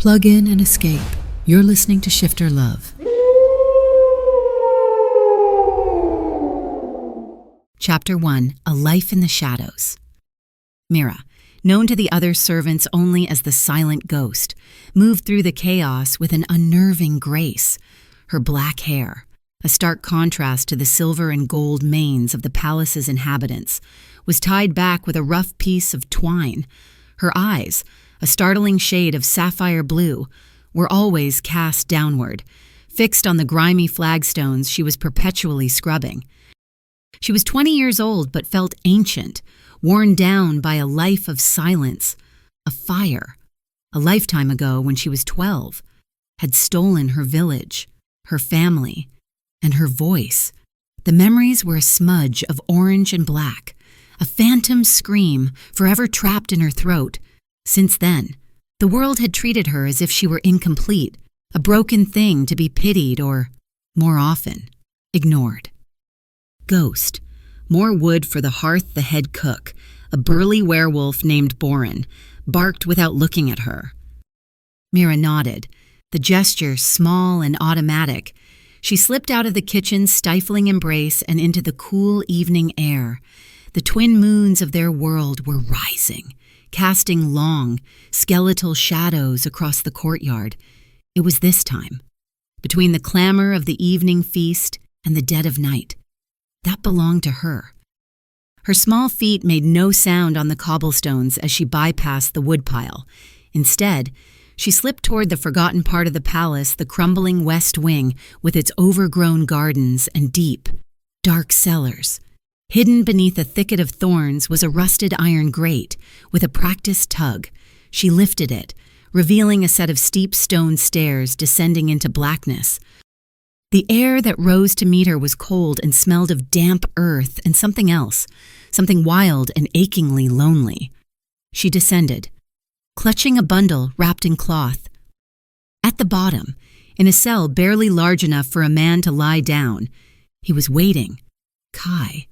Plug in and escape. You're listening to Shifter Love. Chapter 1, A Life in the Shadows. Mira, known to the other servants only as the Silent Ghost, moved through the chaos with an unnerving grace. Her black hair, a stark contrast to the silver and gold manes of the palace's inhabitants, was tied back with a rough piece of twine. Her eyes, a startling shade of sapphire blue, were always cast downward, fixed on the grimy flagstones she was perpetually scrubbing. She was 20 years old but felt ancient, worn down by a life of silence. A fire, a lifetime ago when she was 12, had stolen her village, her family, and her voice. The memories were a smudge of orange and black, a phantom scream forever trapped in her throat. Since then, the world had treated her as if she were incomplete, a broken thing to be pitied or, more often, ignored. Ghost, more wood for the hearth the head cook, a burly werewolf named Boren, barked without looking at her. Mira nodded, the gesture small and automatic. She slipped out of the kitchen's stifling embrace and into the cool evening air. The twin moons of their world were rising, casting long, skeletal shadows across the courtyard. It was this time, between the clamor of the evening feast and the dead of night. That belonged to her. Her small feet made no sound on the cobblestones as she bypassed the woodpile. Instead, she slipped toward the forgotten part of the palace, the crumbling west wing with its overgrown gardens and deep, dark cellars. Hidden beneath a thicket of thorns was a rusted iron grate with a practiced tug. She lifted it, revealing a set of steep stone stairs descending into blackness. The air that rose to meet her was cold and smelled of damp earth and something else, something wild and achingly lonely. She descended, clutching a bundle wrapped in cloth. At the bottom, in a cell barely large enough for a man to lie down, he was waiting. Kai.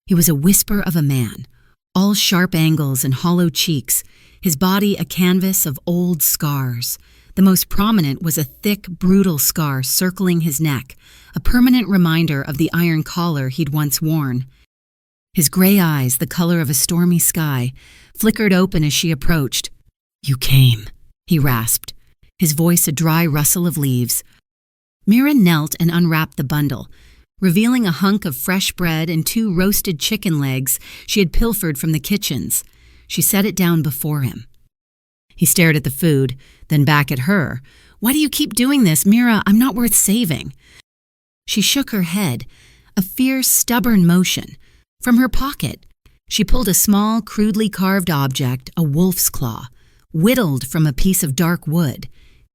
He was a whisper of a man, all sharp angles and hollow cheeks, his body a canvas of old scars. The most prominent was a thick, brutal scar circling his neck, a permanent reminder of the iron collar he'd once worn. His gray eyes, the color of a stormy sky, flickered open as she approached. "You came," he rasped, his voice a dry rustle of leaves. Mira knelt and unwrapped the bundle, revealing a hunk of fresh bread and 2 roasted chicken legs she had pilfered from the kitchens. She set it down before him. He stared at the food, then back at her. "Why do you keep doing this, Mira? I'm not worth saving." She shook her head, a fierce, stubborn motion. From her pocket, she pulled a small, crudely carved object, a wolf's claw, whittled from a piece of dark wood.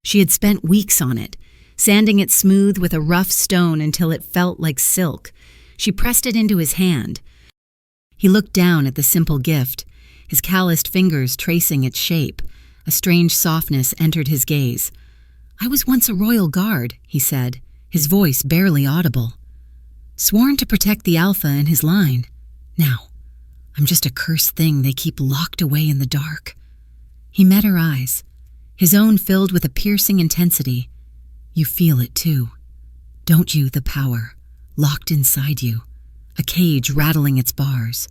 She had spent weeks on it, sanding it smooth with a rough stone until it felt like silk. She pressed it into his hand. He looked down at the simple gift, his calloused fingers tracing its shape. A strange softness entered his gaze. "I was once a royal guard," he said, his voice barely audible. "Sworn to protect the Alpha and his line. Now, I'm just a cursed thing they keep locked away in the dark." He met her eyes, his own filled with a piercing intensity. "You feel it too, don't you, the power, locked inside you, a cage rattling its bars?"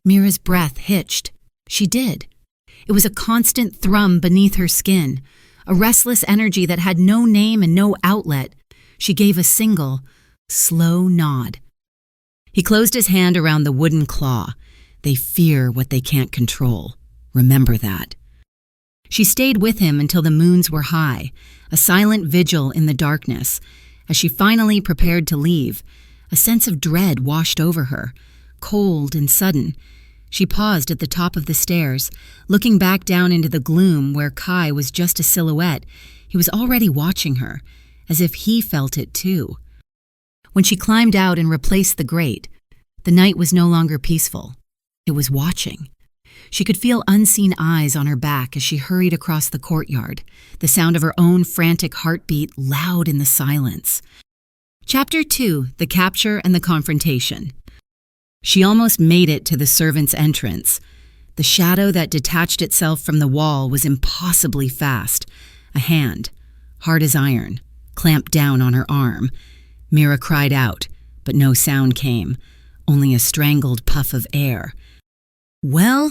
Mira's breath hitched. She did. It was a constant thrum beneath her skin, a restless energy that had no name and no outlet. She gave a single, slow nod. He closed his hand around the wooden claw. They fear what they can't control. Remember that. She stayed with him until the moons were high, a silent vigil in the darkness. As she finally prepared to leave, a sense of dread washed over her, cold and sudden. She paused at the top of the stairs, looking back down into the gloom where Kai was just a silhouette. He was already watching her, as if he felt it too. When she climbed out and replaced the grate, the night was no longer peaceful. It was watching. She could feel unseen eyes on her back as she hurried across the courtyard, the sound of her own frantic heartbeat loud in the silence. Chapter 2, The Capture and the Confrontation. She almost made it to the servants' entrance. The shadow that detached itself from the wall was impossibly fast, A hand, hard as iron, clamped down on her arm. Mira cried out, but no sound came, only a strangled puff of air. Well,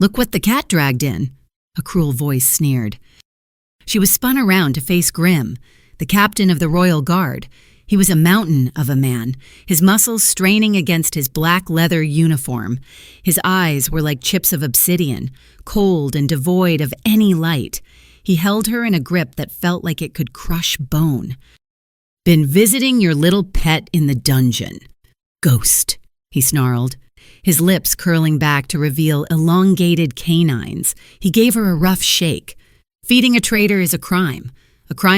look what the cat dragged in, a cruel voice sneered. She was spun around to face Grim, the captain of the Royal Guard. He was a mountain of a man, his muscles straining against his black leather uniform. His eyes were like chips of obsidian, cold and devoid of any light. He held her in a grip that felt like it could crush bone. "Been visiting your little pet in the dungeon. Ghost," he snarled, his lips curling back to reveal elongated canines. He gave her a rough shake. "Feeding a traitor is a crime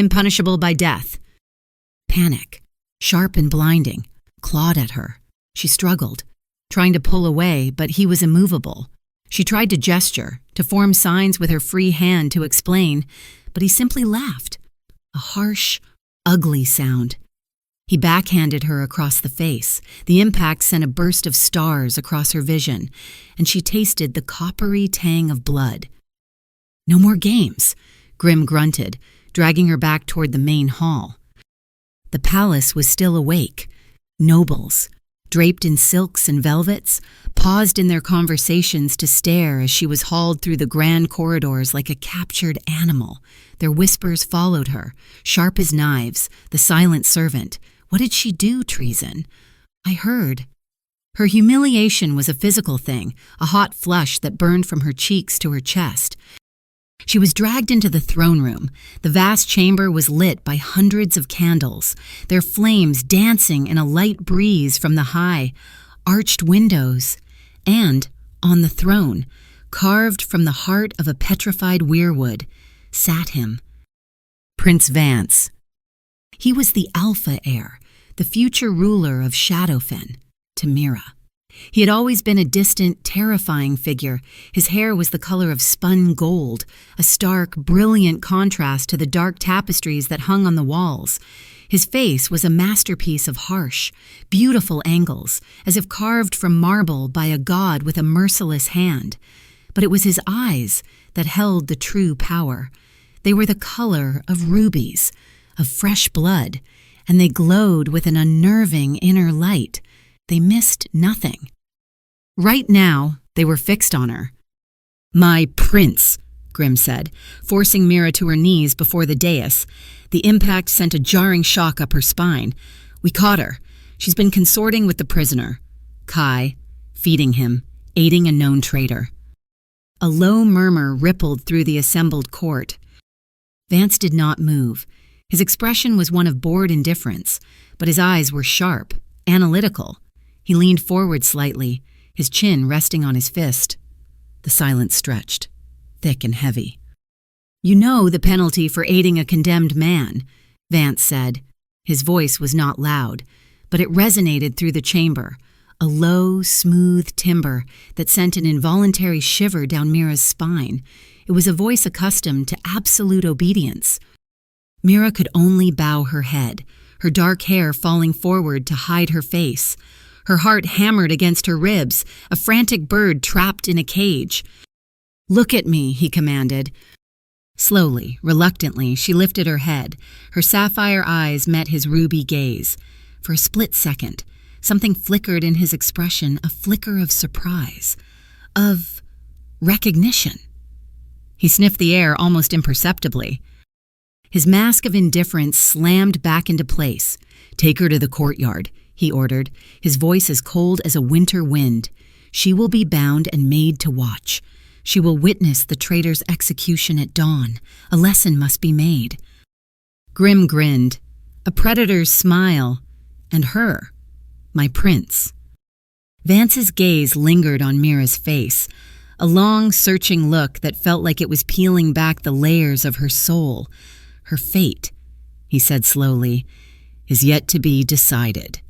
punishable by death." Panic, sharp and blinding, clawed at her. She struggled, trying to pull away, but he was immovable. She tried to gesture, to form signs with her free hand to explain, but he simply laughed, a harsh, ugly sound. He backhanded her across the face. The impact sent a burst of stars across her vision, and she tasted the coppery tang of blood. "No more games," Grim grunted, dragging her back toward the main hall. The palace was still awake. Nobles, draped in silks and velvets, paused in their conversations to stare as she was hauled through the grand corridors like a captured animal. Their whispers followed her, sharp as knives, the silent servant. What did she do, treason? I heard. Her humiliation was a physical thing, a hot flush that burned from her cheeks to her chest. She was dragged into the throne room. The vast chamber was lit by hundreds of candles, their flames dancing in a light breeze from the high, arched windows. And, on the throne, carved from the heart of a petrified weirwood, sat him. Prince Vance. He was the alpha heir, the future ruler of Shadowfen, to Mira. He had always been a distant, terrifying figure. His hair was the color of spun gold, a stark, brilliant contrast to the dark tapestries that hung on the walls. His face was a masterpiece of harsh, beautiful angles, as if carved from marble by a god with a merciless hand. But it was his eyes that held the true power. They were the color of rubies, of fresh blood, and they glowed with an unnerving inner light. They missed nothing. Right now, they were fixed on her. "My prince," Grim said, forcing Mira to her knees before the dais. The impact sent a jarring shock up her spine. "We caught her. She's been consorting with the prisoner. Kai, feeding him, aiding a known traitor." A low murmur rippled through the assembled court. Vance did not move. His expression was one of bored indifference, but his eyes were sharp, analytical. He leaned forward slightly, his chin resting on his fist. The silence stretched, thick and heavy. "You know the penalty for aiding a condemned man," Vance said. His voice was not loud, but it resonated through the chamber, a low, smooth timbre that sent an involuntary shiver down Mira's spine. It was a voice accustomed to absolute obedience. Mira could only bow her head, her dark hair falling forward to hide her face. Her heart hammered against her ribs, a frantic bird trapped in a cage. "Look at me," he commanded. Slowly, reluctantly, she lifted her head. Her sapphire eyes met his ruby gaze. For a split second, something flickered in his expression, a flicker of surprise, of recognition. He sniffed the air almost imperceptibly. His mask of indifference slammed back into place. "Take her to the courtyard," he ordered, his voice as cold as a winter wind. "She will be bound and made to watch. She will witness the traitor's execution at dawn. A lesson must be made." Grim grinned, a predator's smile, and her, my prince. Vance's gaze lingered on Mira's face, a long, searching look that felt like it was peeling back the layers of her soul. "Her fate," he said slowly, "is yet to be decided."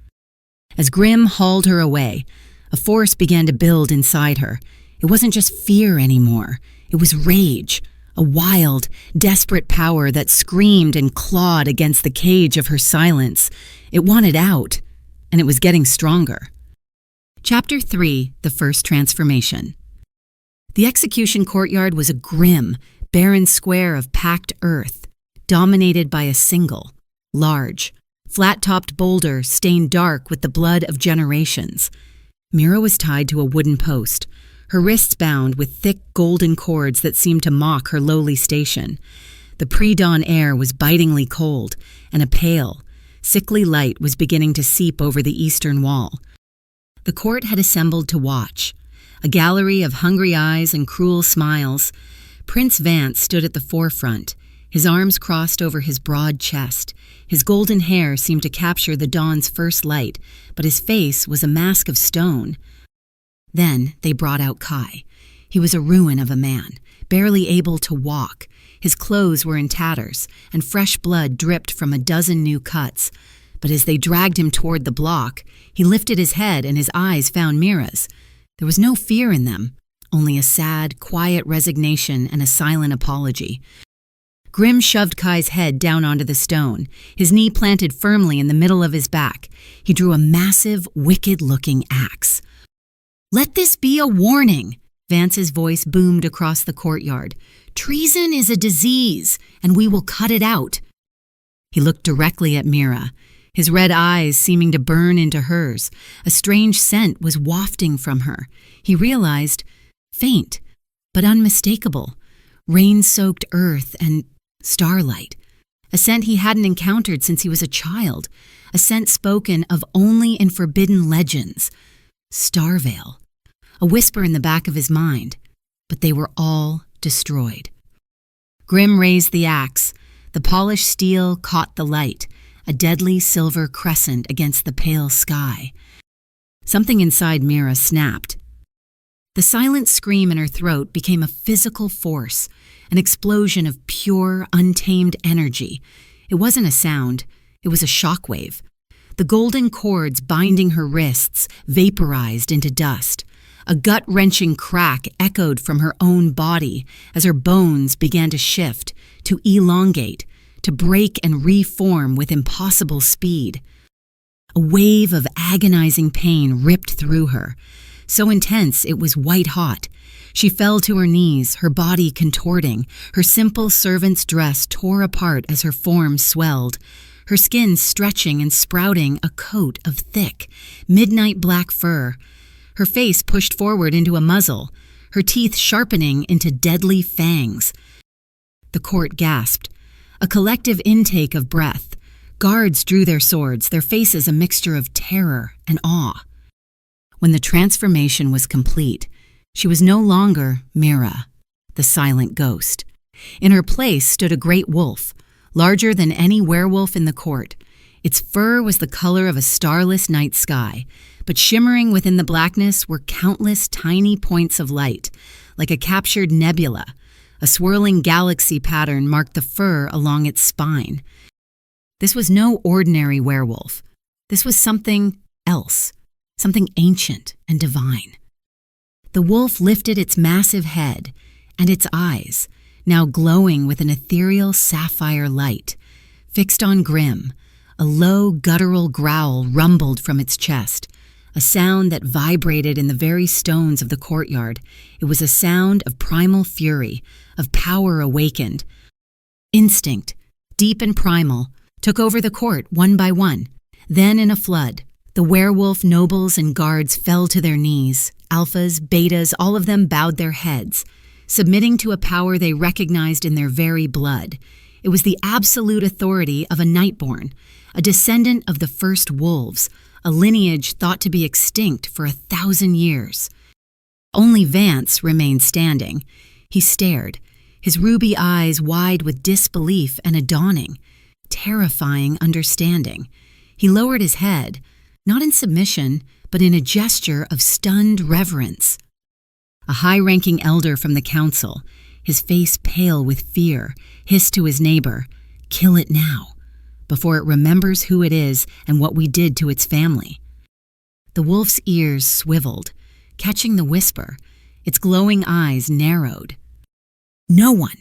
As Grim hauled her away, a force began to build inside her. It wasn't just fear anymore. It was rage, a wild, desperate power that screamed and clawed against the cage of her silence. It wanted out, and it was getting stronger. Chapter 3, The First Transformation. The execution courtyard was a grim, barren square of packed earth, dominated by a single, large, flat-topped boulder stained dark with the blood of generations. Mira was tied to a wooden post, her wrists bound with thick golden cords that seemed to mock her lowly station. The pre-dawn air was bitingly cold, and a pale, sickly light was beginning to seep over the eastern wall. The court had assembled to watch, a gallery of hungry eyes and cruel smiles. Prince Vance stood at the forefront, his arms crossed over his broad chest. His golden hair seemed to capture the dawn's first light, but his face was a mask of stone. Then they brought out Kai. He was a ruin of a man, barely able to walk. His clothes were in tatters, and fresh blood dripped from a dozen new cuts. But as they dragged him toward the block, he lifted his head and his eyes found Mira's. There was no fear in them, only a sad, quiet resignation and a silent apology. Grim shoved Kai's head down onto the stone, his knee planted firmly in the middle of his back. He drew a massive, wicked-looking axe. "Let this be a warning," Vance's voice boomed across the courtyard. "Treason is a disease, and we will cut it out." He looked directly at Mira, his red eyes seeming to burn into hers. A strange scent was wafting from her. He realized, faint, but unmistakable, rain-soaked earth and starlight. A scent he hadn't encountered since he was a child, a scent spoken of only in forbidden legends. Starvale. A whisper in the back of his mind, but they were all destroyed. Grim raised the axe. The polished steel caught the light, a deadly silver crescent against the pale sky. Something inside Mira snapped. The silent scream in her throat became a physical force, an explosion of pure, untamed energy. It wasn't a sound, it was a shockwave. The golden cords binding her wrists vaporized into dust. A gut-wrenching crack echoed from her own body as her bones began to shift, to elongate, to break and reform with impossible speed. A wave of agonizing pain ripped through her, so intense it was white-hot. She fell to her knees, her body contorting. Her simple servant's dress tore apart as her form swelled, her skin stretching and sprouting a coat of thick, midnight black fur. Her face pushed forward into a muzzle, her teeth sharpening into deadly fangs. The court gasped, a collective intake of breath. Guards drew their swords, their faces a mixture of terror and awe. When the transformation was complete, she was no longer Mira, the silent ghost. In her place stood a great wolf, larger than any werewolf in the court. Its fur was the color of a starless night sky, but shimmering within the blackness were countless tiny points of light, like a captured nebula. A swirling galaxy pattern marked the fur along its spine. This was no ordinary werewolf. This was something else, something ancient and divine. The wolf lifted its massive head, and its eyes, now glowing with an ethereal sapphire light, fixed on Grim. A low, guttural growl rumbled from its chest, a sound that vibrated in the very stones of the courtyard. It was a sound of primal fury, of power awakened. Instinct, deep and primal, took over the court one by one. Then in a flood, the werewolf nobles and guards fell to their knees. Alphas, betas, all of them bowed their heads, submitting to a power they recognized in their very blood. It was the absolute authority of a Nightborn, a descendant of the first wolves, a lineage thought to be extinct for 1,000 years. Only Vance remained standing. He stared, his ruby eyes wide with disbelief and a dawning, terrifying understanding. He lowered his head, not in submission, but in a gesture of stunned reverence. A high-ranking elder from the council, his face pale with fear, hissed to his neighbor, "Kill it now, before it remembers who it is and what we did to its family." The wolf's ears swiveled, catching the whisper. Its glowing eyes narrowed. "No one!"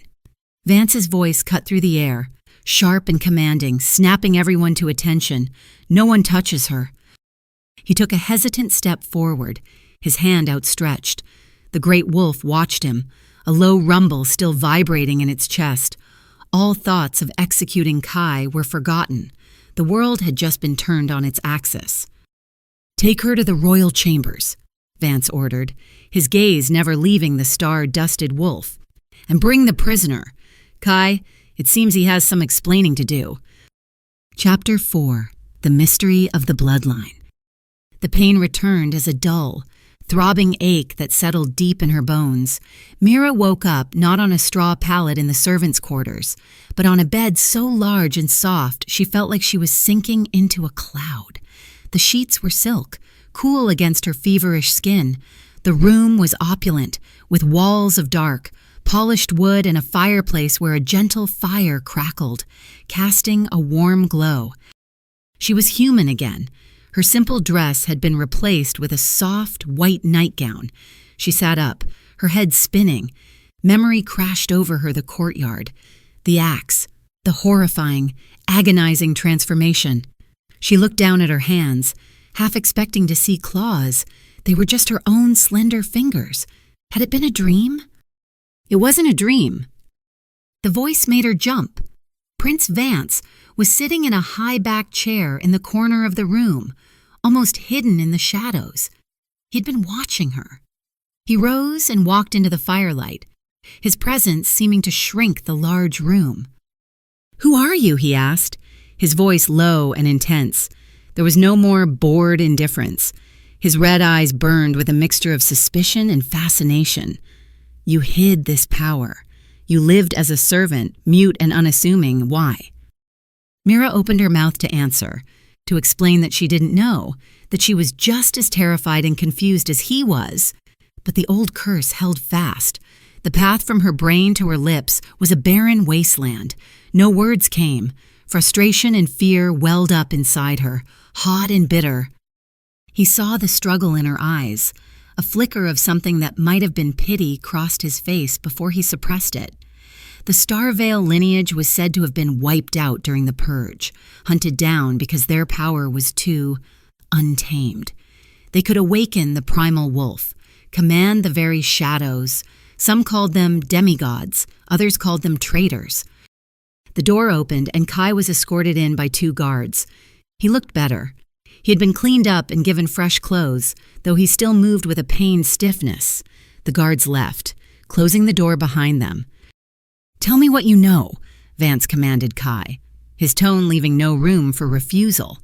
Vance's voice cut through the air, sharp and commanding, snapping everyone to attention. "No one touches her." He took a hesitant step forward, his hand outstretched. The great wolf watched him, a low rumble still vibrating in its chest. All thoughts of executing Kai were forgotten. The world had just been turned on its axis. "Take her to the royal chambers," Vance ordered, his gaze never leaving the star-dusted wolf. "And bring the prisoner. Kai, it seems he has some explaining to do." Chapter 4. The Mystery of the Bloodline. The pain returned as a dull, throbbing ache that settled deep in her bones. Mira woke up not on a straw pallet in the servants' quarters, but on a bed so large and soft she felt like she was sinking into a cloud. The sheets were silk, cool against her feverish skin. The room was opulent, with walls of dark, polished wood and a fireplace where a gentle fire crackled, casting a warm glow. She was human again. Her simple dress had been replaced with a soft, white nightgown. She sat up, her head spinning. Memory crashed over her the courtyard. The axe, the horrifying, agonizing transformation. She looked down at her hands, half expecting to see claws. They were just her own slender fingers. Had it been a dream? It wasn't a dream. The voice made her jump. Prince Vance was sitting in a high-backed chair in the corner of the room, almost hidden in the shadows. He'd been watching her. He rose and walked into the firelight, his presence seeming to shrink the large room. "Who are you?" he asked, his voice low and intense. There was no more bored indifference. His red eyes burned with a mixture of suspicion and fascination. "You hid this power. You lived as a servant, mute and unassuming. Why?" Mira opened her mouth to answer, to explain that she didn't know, that she was just as terrified and confused as he was. But the old curse held fast. The path from her brain to her lips was a barren wasteland. No words came. Frustration and fear welled up inside her, hot and bitter. He saw the struggle in her eyes. A flicker of something that might have been pity crossed his face before he suppressed it. The Starvale lineage was said to have been wiped out during the Purge, hunted down because their power was too untamed. They could awaken the primal wolf, command the very shadows. Some called them demigods, others called them traitors. The door opened and Kai was escorted in by 2 guards. He looked better. He had been cleaned up and given fresh clothes, though he still moved with a pained stiffness. The guards left, closing the door behind them. "Tell me what you know," Vance commanded Kai, his tone leaving no room for refusal.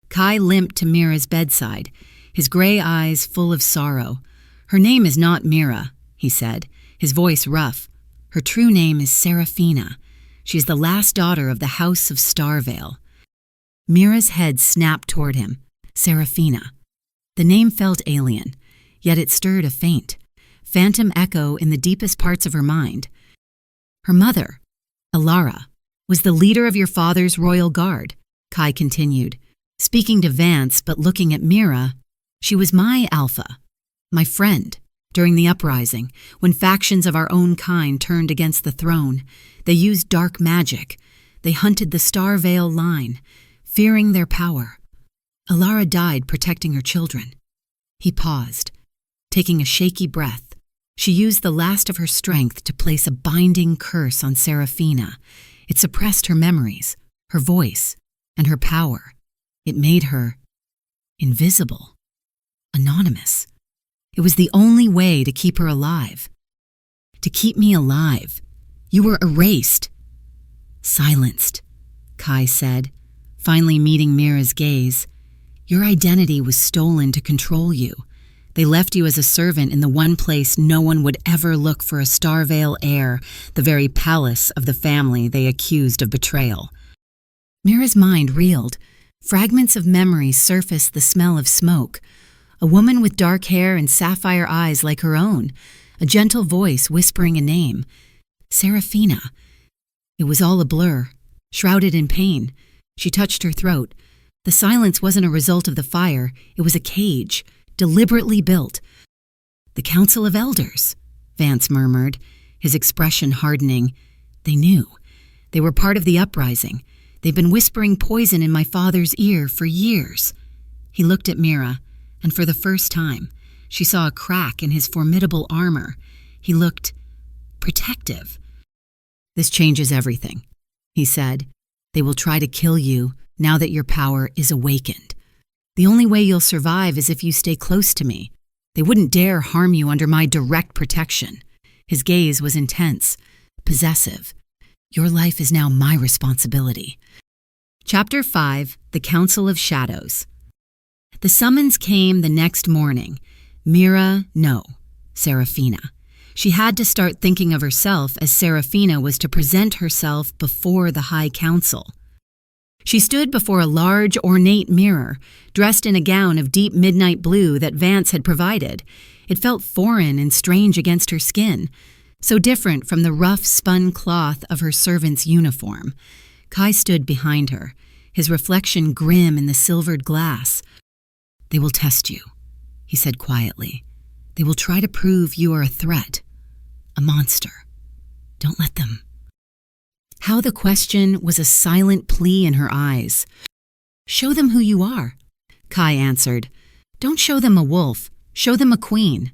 Kai limped to Mira's bedside, his gray eyes full of sorrow. "Her name is not Mira," he said, his voice rough. "Her true name is Seraphina. She is the last daughter of the House of Starvale." Mira's head snapped toward him. Seraphina. The name felt alien, yet it stirred a faint, phantom echo in the deepest parts of her mind. "Her mother, Alara, was the leader of your father's royal guard," Kai continued, speaking to Vance but looking at Mira. "She was my alpha, my friend, during the uprising, when factions of our own kind turned against the throne. They used dark magic. They hunted the Starvale line, fearing their power. Alara died protecting her children." He paused, taking a shaky breath. She used the last of her strength to place a binding curse on Seraphina. It suppressed her memories, her voice, and her power. It made her invisible, anonymous. It was the only way to keep her alive. "To keep me alive. You were erased." "Silenced," Kai said, finally meeting Mira's gaze. "Your identity was stolen to control you. They left you as a servant in the one place no one would ever look for a Starvale heir, the very palace of the family they accused of betrayal." Mira's mind reeled. Fragments of memory surfaced, the smell of smoke. A woman with dark hair and sapphire eyes like her own, a gentle voice whispering a name. Seraphina. It was all a blur, shrouded in pain. She touched her throat. The silence wasn't a result of the fire, it was a cage, deliberately built. "The Council of Elders," Vance murmured, his expression hardening. "They knew. They were part of the uprising. They've been whispering poison in my father's ear for years." He looked at Mira, and for the first time, she saw a crack in his formidable armor. He looked protective. "This changes everything," he said. "They will try to kill you now that your power is awakened. The only way you'll survive is if you stay close to me. They wouldn't dare harm you under my direct protection." His gaze was intense, possessive. "Your life is now my responsibility." Chapter 5, The Council of Shadows. The summons came the next morning. No, Serafina. She had to start thinking of herself as Serafina was to present herself before the High Council. She stood before a large, ornate mirror, dressed in a gown of deep midnight blue that Vance had provided. It felt foreign and strange against her skin, so different from the rough spun cloth of her servant's uniform. Kai stood behind her, his reflection grim in the silvered glass. "They will test you," he said quietly. "They will try to prove you are a threat, a monster. Don't let them." How the question was a silent plea in her eyes. "Show them who you are," Kai answered. "Don't show them a wolf, show them a queen."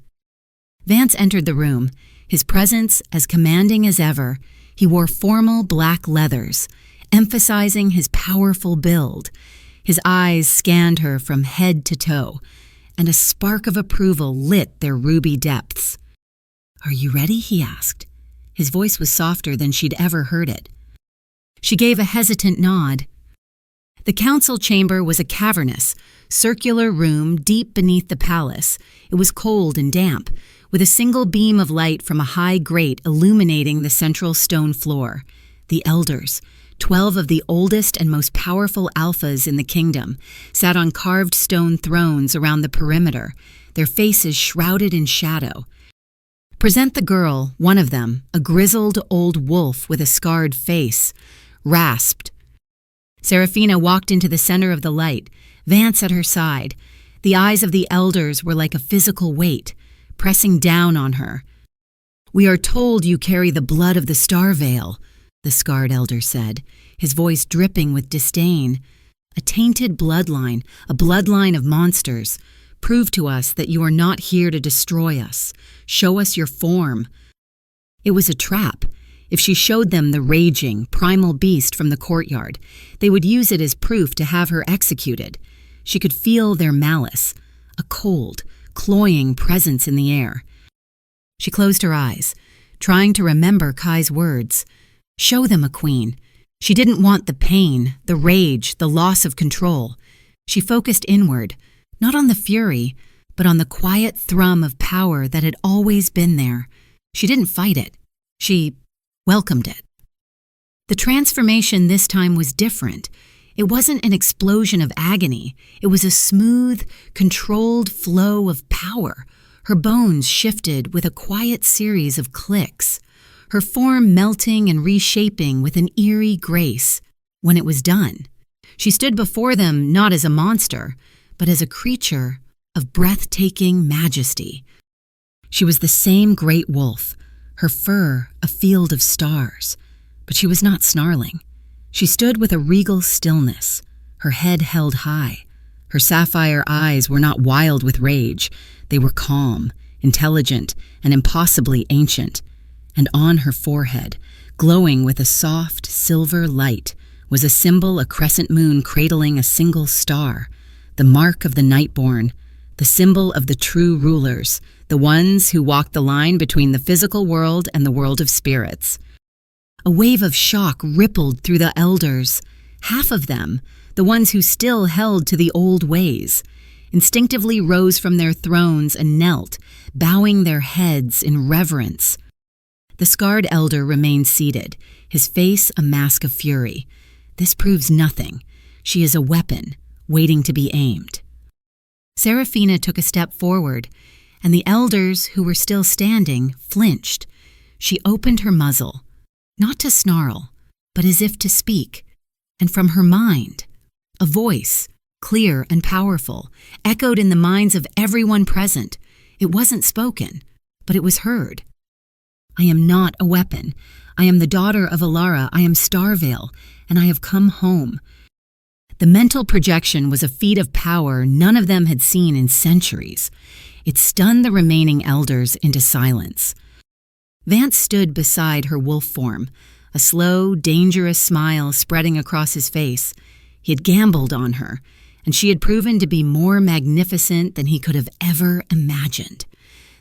Vance entered the room, his presence as commanding as ever. He wore formal black leathers, emphasizing his powerful build. His eyes scanned her from head to toe, and a spark of approval lit their ruby depths. "Are you ready?" he asked. His voice was softer than she'd ever heard it. She gave a hesitant nod. The council chamber was a cavernous, circular room deep beneath the palace. It was cold and damp, with a single beam of light from a high grate illuminating the central stone floor. The elders, 12 of the oldest and most powerful alphas in the kingdom, sat on carved stone thrones around the perimeter, their faces shrouded in shadow. Present the girl, one of them, a grizzled old wolf with a scarred face, rasped. Serafina walked into the center of the light, Vance at her side. The eyes of the elders were like a physical weight, pressing down on her. "We are told you carry the blood of the Star Veil," the scarred elder said, his voice dripping with disdain. "A tainted bloodline, a bloodline of monsters. Prove to us that you are not here to destroy us. Show us your form." It was a trap. If she showed them the raging, primal beast from the courtyard, they would use it as proof to have her executed. She could feel their malice, a cold, cloying presence in the air. She closed her eyes, trying to remember Kai's words. Show them a queen. She didn't want the pain, the rage, the loss of control. She focused inward, not on the fury, but on the quiet thrum of power that had always been there. She didn't fight it. She welcomed it. The transformation this time was different. It wasn't an explosion of agony. It was a smooth, controlled flow of power. Her bones shifted with a quiet series of clicks, her form melting and reshaping with an eerie grace. When it was done, she stood before them not as a monster, but as a creature of breathtaking majesty. She was the same great wolf, her fur a field of stars, but she was not snarling. She stood with a regal stillness, her head held high. Her sapphire eyes were not wild with rage. They were calm, intelligent, and impossibly ancient. And on her forehead, glowing with a soft, silver light, was a symbol, a crescent moon cradling a single star, the mark of the Nightborn, the symbol of the true rulers, the ones who walk the line between the physical world and the world of spirits. A wave of shock rippled through the elders. Half of them, the ones who still held to the old ways, instinctively rose from their thrones and knelt, bowing their heads in reverence. The scarred elder remained seated, his face a mask of fury. This proves nothing. She is a weapon, waiting to be aimed. Serafina took a step forward, and the elders, who were still standing, flinched. She opened her muzzle, not to snarl, but as if to speak, and from her mind, a voice, clear and powerful, echoed in the minds of everyone present. It wasn't spoken, but it was heard. "I am not a weapon. I am the daughter of Alara. I am Starvale, and I have come home." The mental projection was a feat of power none of them had seen in centuries. It stunned the remaining elders into silence. Vance stood beside her wolf form, a slow, dangerous smile spreading across his face. He had gambled on her, and she had proven to be more magnificent than he could have ever imagined.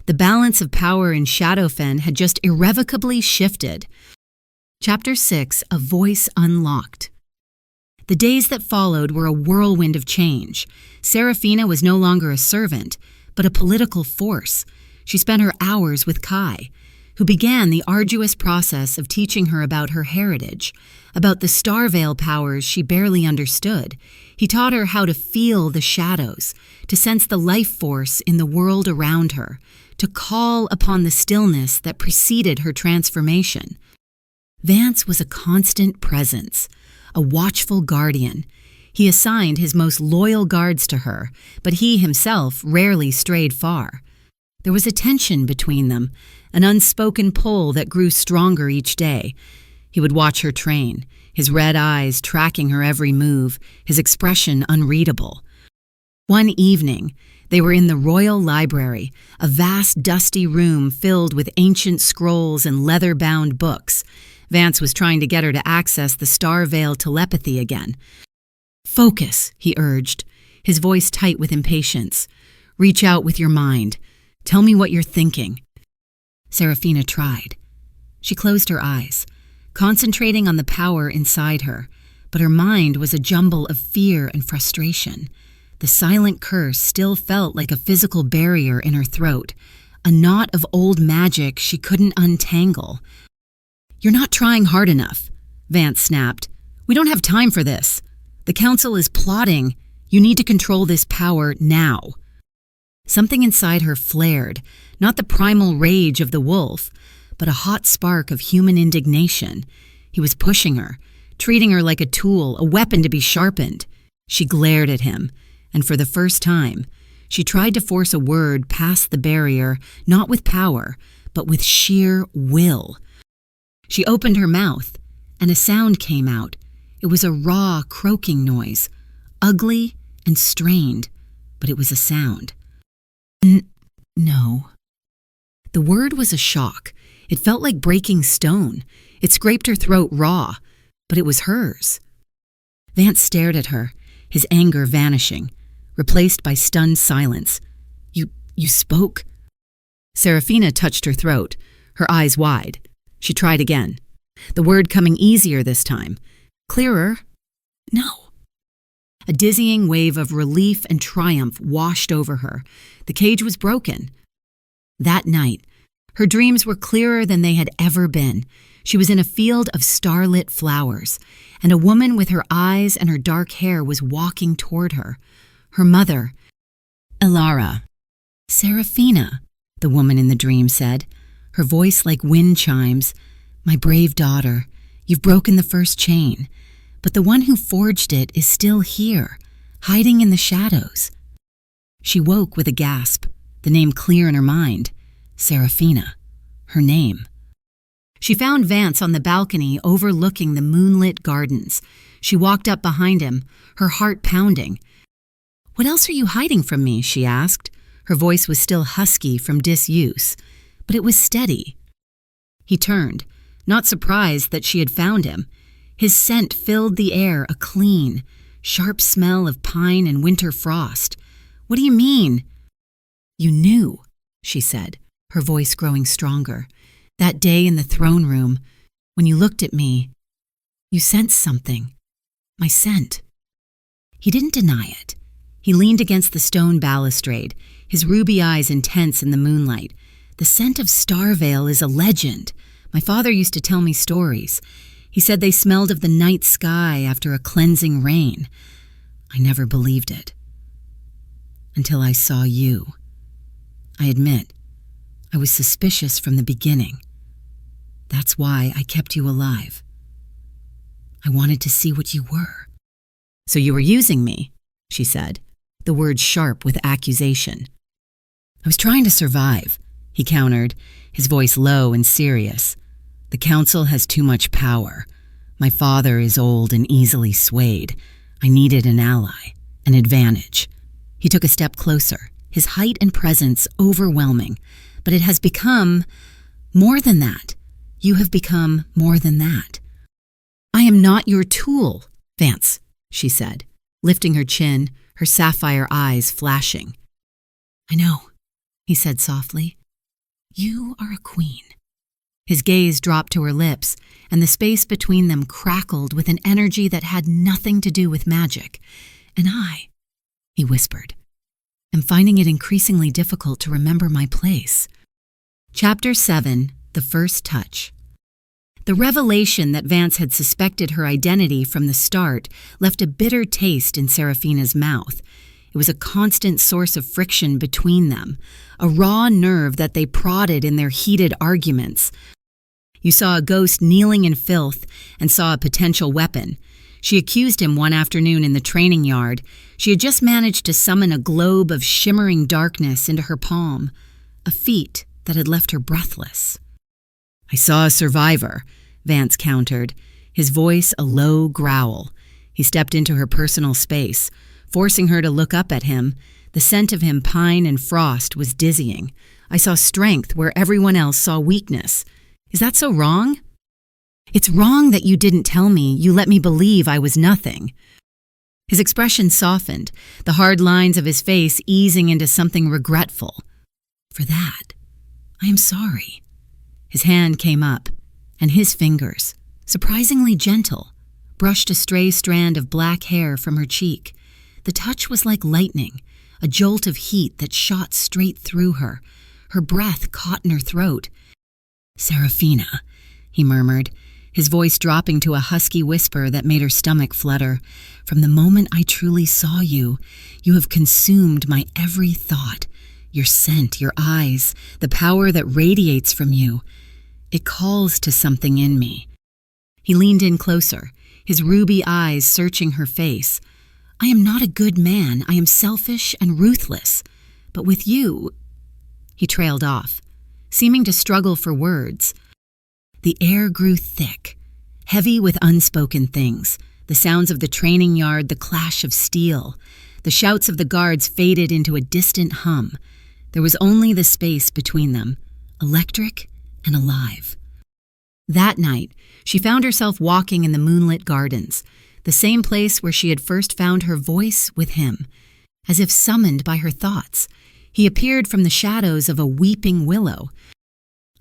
The balance of power in Shadowfen had just irrevocably shifted. Chapter 6, A Voice Unlocked. The days that followed were a whirlwind of change. Seraphina was no longer a servant, but a political force. She spent her hours with Kai, who began the arduous process of teaching her about her heritage, about the Starvale powers she barely understood. He taught her how to feel the shadows, to sense the life force in the world around her, to call upon the stillness that preceded her transformation. Vance was a constant presence, a watchful guardian. He assigned his most loyal guards to her, but he himself rarely strayed far. There was a tension between them, an unspoken pull that grew stronger each day. He would watch her train, his red eyes tracking her every move, his expression unreadable. One evening, they were in the Royal Library, a vast dusty room filled with ancient scrolls and leather-bound books. Vance was trying to get her to access the Starvale telepathy again. "Focus," he urged, his voice tight with impatience. "Reach out with your mind. Tell me what you're thinking." Seraphina tried. She closed her eyes, concentrating on the power inside her, but her mind was a jumble of fear and frustration. The silent curse still felt like a physical barrier in her throat, a knot of old magic she couldn't untangle. "You're not trying hard enough," Vance snapped. "We don't have time for this. The council is plotting. You need to control this power now." Something inside her flared, not the primal rage of the wolf, but a hot spark of human indignation. He was pushing her, treating her like a tool, a weapon to be sharpened. She glared at him, and for the first time, she tried to force a word past the barrier, not with power, but with sheer will. She opened her mouth, and a sound came out. It was a raw, croaking noise, ugly and strained, but it was a sound. No. The word was a shock. It felt like breaking stone. It scraped her throat raw, but it was hers. Vance stared at her, his anger vanishing, replaced by stunned silence. You spoke?" Seraphina touched her throat, her eyes wide. She tried again, the word coming easier this time. Clearer. "No." A dizzying wave of relief and triumph washed over her. The cage was broken. That night, her dreams were clearer than they had ever been. She was in a field of starlit flowers, and a woman with her eyes and her dark hair was walking toward her. Her mother, Elara. "Seraphina," the woman in the dream said, her voice like wind chimes. "My brave daughter, you've broken the first chain. But the one who forged it is still here, hiding in the shadows." She woke with a gasp, the name clear in her mind. Seraphina. Her name. She found Vance on the balcony overlooking the moonlit gardens. She walked up behind him, her heart pounding. "What else are you hiding from me?" she asked. Her voice was still husky from disuse, but it was steady. He turned, not surprised that she had found him. His scent filled the air, a clean, sharp smell of pine and winter frost. "What do you mean?" "You knew," she said, her voice growing stronger. "That day in the throne room, when you looked at me, you sensed something. My scent." He didn't deny it. He leaned against the stone balustrade, his ruby eyes intense in the moonlight. "The scent of Starvale is a legend. My father used to tell me stories. He said they smelled of the night sky after a cleansing rain. I never believed it. Until I saw you. I admit, I was suspicious from the beginning. That's why I kept you alive. I wanted to see what you were." "So you were using me," she said, the words sharp with accusation. "I was trying to survive," he countered, his voice low and serious. "The council has too much power. My father is old and easily swayed. I needed an ally, an advantage." He took a step closer, his height and presence overwhelming. "But it has become More than that. You have become more than that. I am not your tool, Vance, she said, lifting her chin, her sapphire eyes flashing. I know, he said softly. You are a queen. His gaze dropped to her lips, and the space between them crackled with an energy that had nothing to do with magic. And I, he whispered, am finding it increasingly difficult to remember my place. Chapter 7, The First Touch. The revelation that Vance had suspected her identity from the start left a bitter taste in Seraphina's mouth. It was a constant source of friction between them, a raw nerve that they prodded in their heated arguments. You saw a ghost kneeling in filth and saw a potential weapon. She accused him one afternoon in the training yard. She had just managed to summon a globe of shimmering darkness into her palm, a feat that had left her breathless. I saw a survivor, Vance countered, his voice a low growl. He stepped into her personal space, forcing her to look up at him. The scent of him, pine and frost, was dizzying. I saw strength where everyone else saw weakness. Is that so wrong? It's wrong that you didn't tell me. You let me believe I was nothing. His expression softened, the hard lines of his face easing into something regretful. For that, I am sorry. His hand came up, and his fingers, surprisingly gentle, brushed a stray strand of black hair from her cheek. The touch was like lightning, a jolt of heat that shot straight through her. Her breath caught in her throat. Seraphina, he murmured, his voice dropping to a husky whisper that made her stomach flutter. From the moment I truly saw you, you have consumed my every thought. Your scent, your eyes, the power that radiates from you. It calls to something in me. He leaned in closer, his ruby eyes searching her face. I am not a good man. I am selfish and ruthless. But with you... He trailed off, seeming to struggle for words. The air grew thick, heavy with unspoken things. The sounds of the training yard, the clash of steel. The shouts of the guards faded into a distant hum. There was only the space between them, electric and alive. That night, she found herself walking in the moonlit gardens, the same place where she had first found her voice with him. As if summoned by her thoughts, he appeared from the shadows of a weeping willow.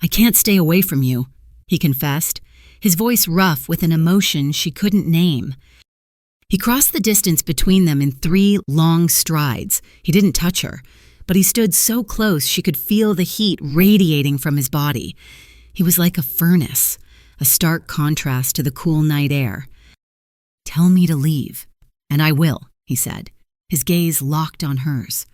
I can't stay away from you, he confessed, his voice rough with an emotion she couldn't name. He crossed the distance between them in 3 long strides. He didn't touch her, but he stood so close she could feel the heat radiating from his body. He was like a furnace, a stark contrast to the cool night air. Tell me to leave, and I will, he said, his gaze locked on hers.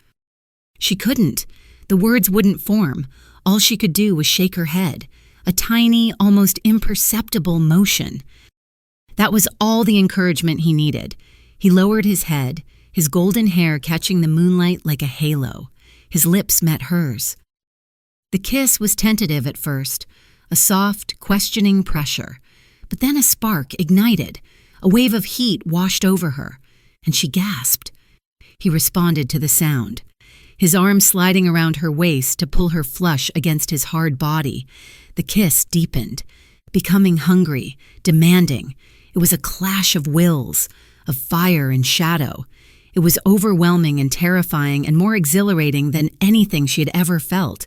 She couldn't. The words wouldn't form. All she could do was shake her head, a tiny, almost imperceptible motion. That was all the encouragement he needed. He lowered his head, his golden hair catching the moonlight like a halo. His lips met hers. The kiss was tentative at first, a soft, questioning pressure. But then a spark ignited. A wave of heat washed over her, and she gasped. He responded to the sound, his arm sliding around her waist to pull her flush against his hard body. The kiss deepened, becoming hungry, demanding. It was a clash of wills, of fire and shadow. It was overwhelming and terrifying and more exhilarating than anything she had ever felt.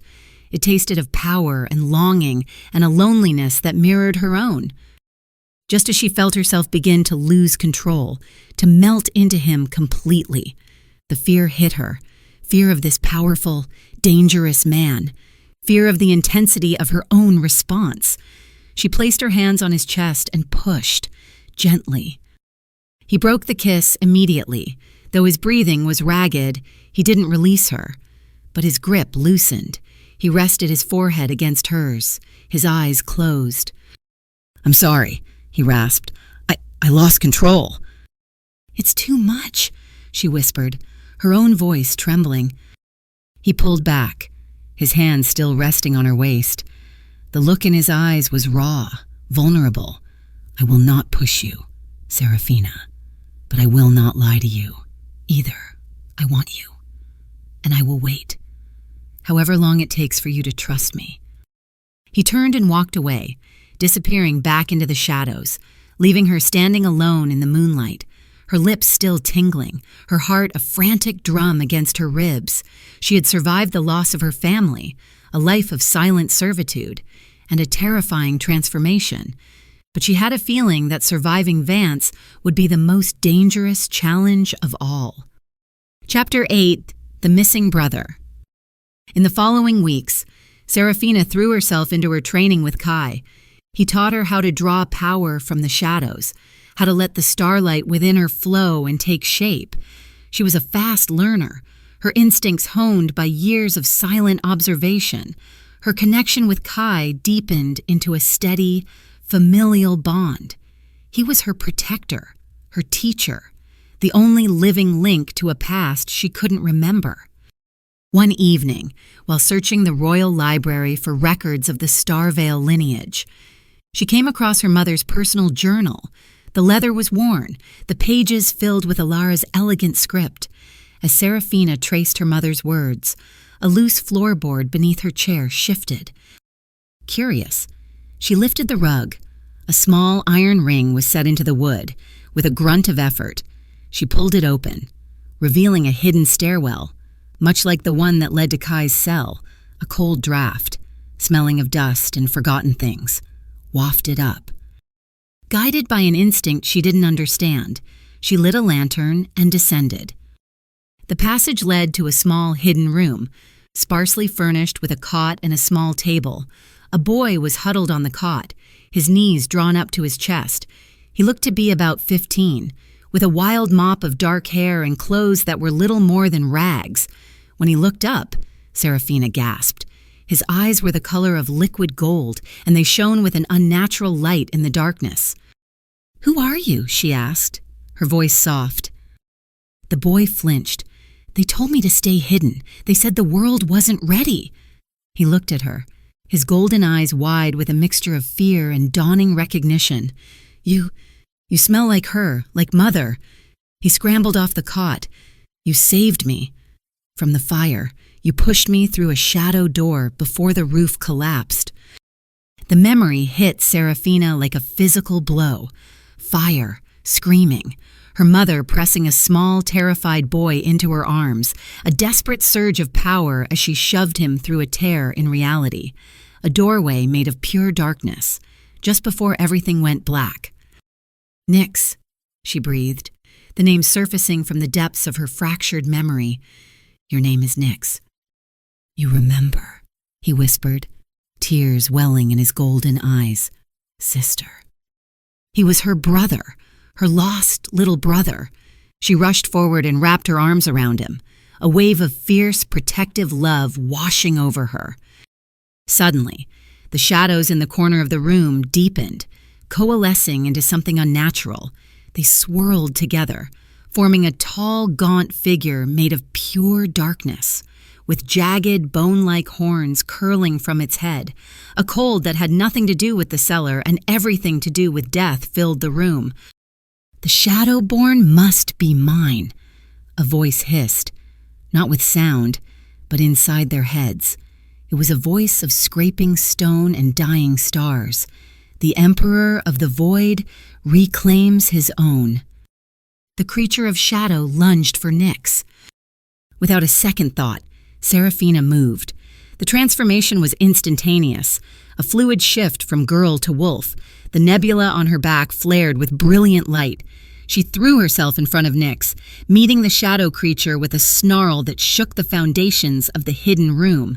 It tasted of power and longing and a loneliness that mirrored her own. Just as she felt herself begin to lose control, to melt into him completely, the fear hit her, fear of this powerful, dangerous man, fear of the intensity of her own response. She placed her hands on his chest and pushed, gently. He broke the kiss immediately. Though his breathing was ragged, he didn't release her. But his grip loosened. He rested his forehead against hers, his eyes closed. I'm sorry, he rasped. I lost control. It's too much, she whispered, her own voice trembling. He pulled back, his hand still resting on her waist. The look in his eyes was raw, vulnerable. I will not push you, Seraphina, but I will not lie to you, either. I want you, and I will wait, however long it takes for you to trust me. He turned and walked away, disappearing back into the shadows, leaving her standing alone in the moonlight, her lips still tingling, her heart a frantic drum against her ribs. She had survived the loss of her family, a life of silent servitude, and a terrifying transformation. But she had a feeling that surviving Vance would be the most dangerous challenge of all. Chapter 8, The Missing Brother. In the following weeks, Serafina threw herself into her training with Kai. He taught her how to draw power from the shadows, how to let the starlight within her flow and take shape. She was a fast learner, her instincts honed by years of silent observation. Her connection with Kai deepened into a steady, familial bond. He was her protector, her teacher, the only living link to a past she couldn't remember. One evening, while searching the royal library for records of the Starvale lineage, she came across her mother's personal journal. The leather was worn, the pages filled with Alara's elegant script. As Serafina traced her mother's words, a loose floorboard beneath her chair shifted. Curious, she lifted the rug. A small iron ring was set into the wood. With a grunt of effort, she pulled it open, revealing a hidden stairwell, much like the one that led to Kai's cell. A cold draft, smelling of dust and forgotten things, wafted up. Guided by an instinct she didn't understand, she lit a lantern and descended. The passage led to a small hidden room, sparsely furnished with a cot and a small table. A boy was huddled on the cot, his knees drawn up to his chest. He looked to be about 15, with a wild mop of dark hair and clothes that were little more than rags. When he looked up, Serafina gasped. His eyes were the color of liquid gold, and they shone with an unnatural light in the darkness. "Who are you?" she asked, her voice soft. The boy flinched. "They told me to stay hidden. They said the world wasn't ready." He looked at her, his golden eyes wide with a mixture of fear and dawning recognition. You smell like her, like Mother." He scrambled off the cot. "You saved me from the fire. You pushed me through a shadow door before the roof collapsed." The memory hit Serafina like a physical blow. Fire, screaming, her mother pressing a small, terrified boy into her arms, a desperate surge of power as she shoved him through a tear in reality, a doorway made of pure darkness, just before everything went black. "Nyx," she breathed, the name surfacing from the depths of her fractured memory. "Your name is Nyx." "You remember," he whispered, tears welling in his golden eyes. "Sister." He was her brother, her lost little brother. She rushed forward and wrapped her arms around him, a wave of fierce, protective love washing over her. Suddenly, the shadows in the corner of the room deepened, coalescing into something unnatural. They swirled together, forming a tall, gaunt figure made of pure darkness, with jagged, bone-like horns curling from its head. A cold that had nothing to do with the cellar and everything to do with death filled the room. "The Shadowborn must be mine," a voice hissed, not with sound, but inside their heads. It was a voice of scraping stone and dying stars. The Emperor of the Void reclaims his own. The creature of shadow lunged for Nyx. Without a second thought, Serafina moved. The transformation was instantaneous, a fluid shift from girl to wolf. The nebula on her back flared with brilliant light. She threw herself in front of Nyx, meeting the shadow creature with a snarl that shook the foundations of the hidden room.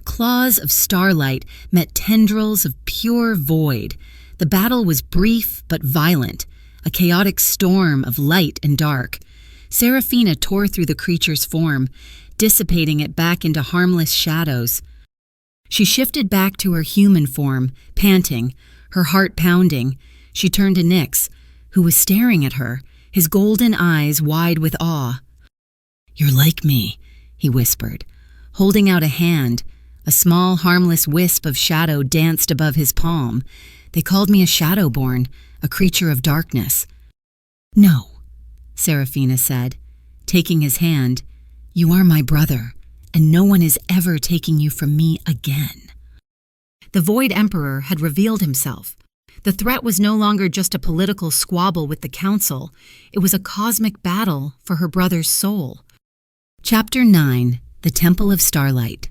Claws of starlight met tendrils of pure void. The battle was brief but violent, a chaotic storm of light and dark. Serafina tore through the creature's form, dissipating it back into harmless shadows. She shifted back to her human form, panting, her heart pounding. She turned to Nyx, who was staring at her, his golden eyes wide with awe. "You're like me," he whispered, holding out a hand. A small, harmless wisp of shadow danced above his palm. "They called me a Shadowborn, a creature of darkness." "No," Serafina said, taking his hand. "You are my brother, and no one is ever taking you from me again." The Void Emperor had revealed himself. The threat was no longer just a political squabble with the council. It was a cosmic battle for her brother's soul. Chapter 9. The Temple of Starlight.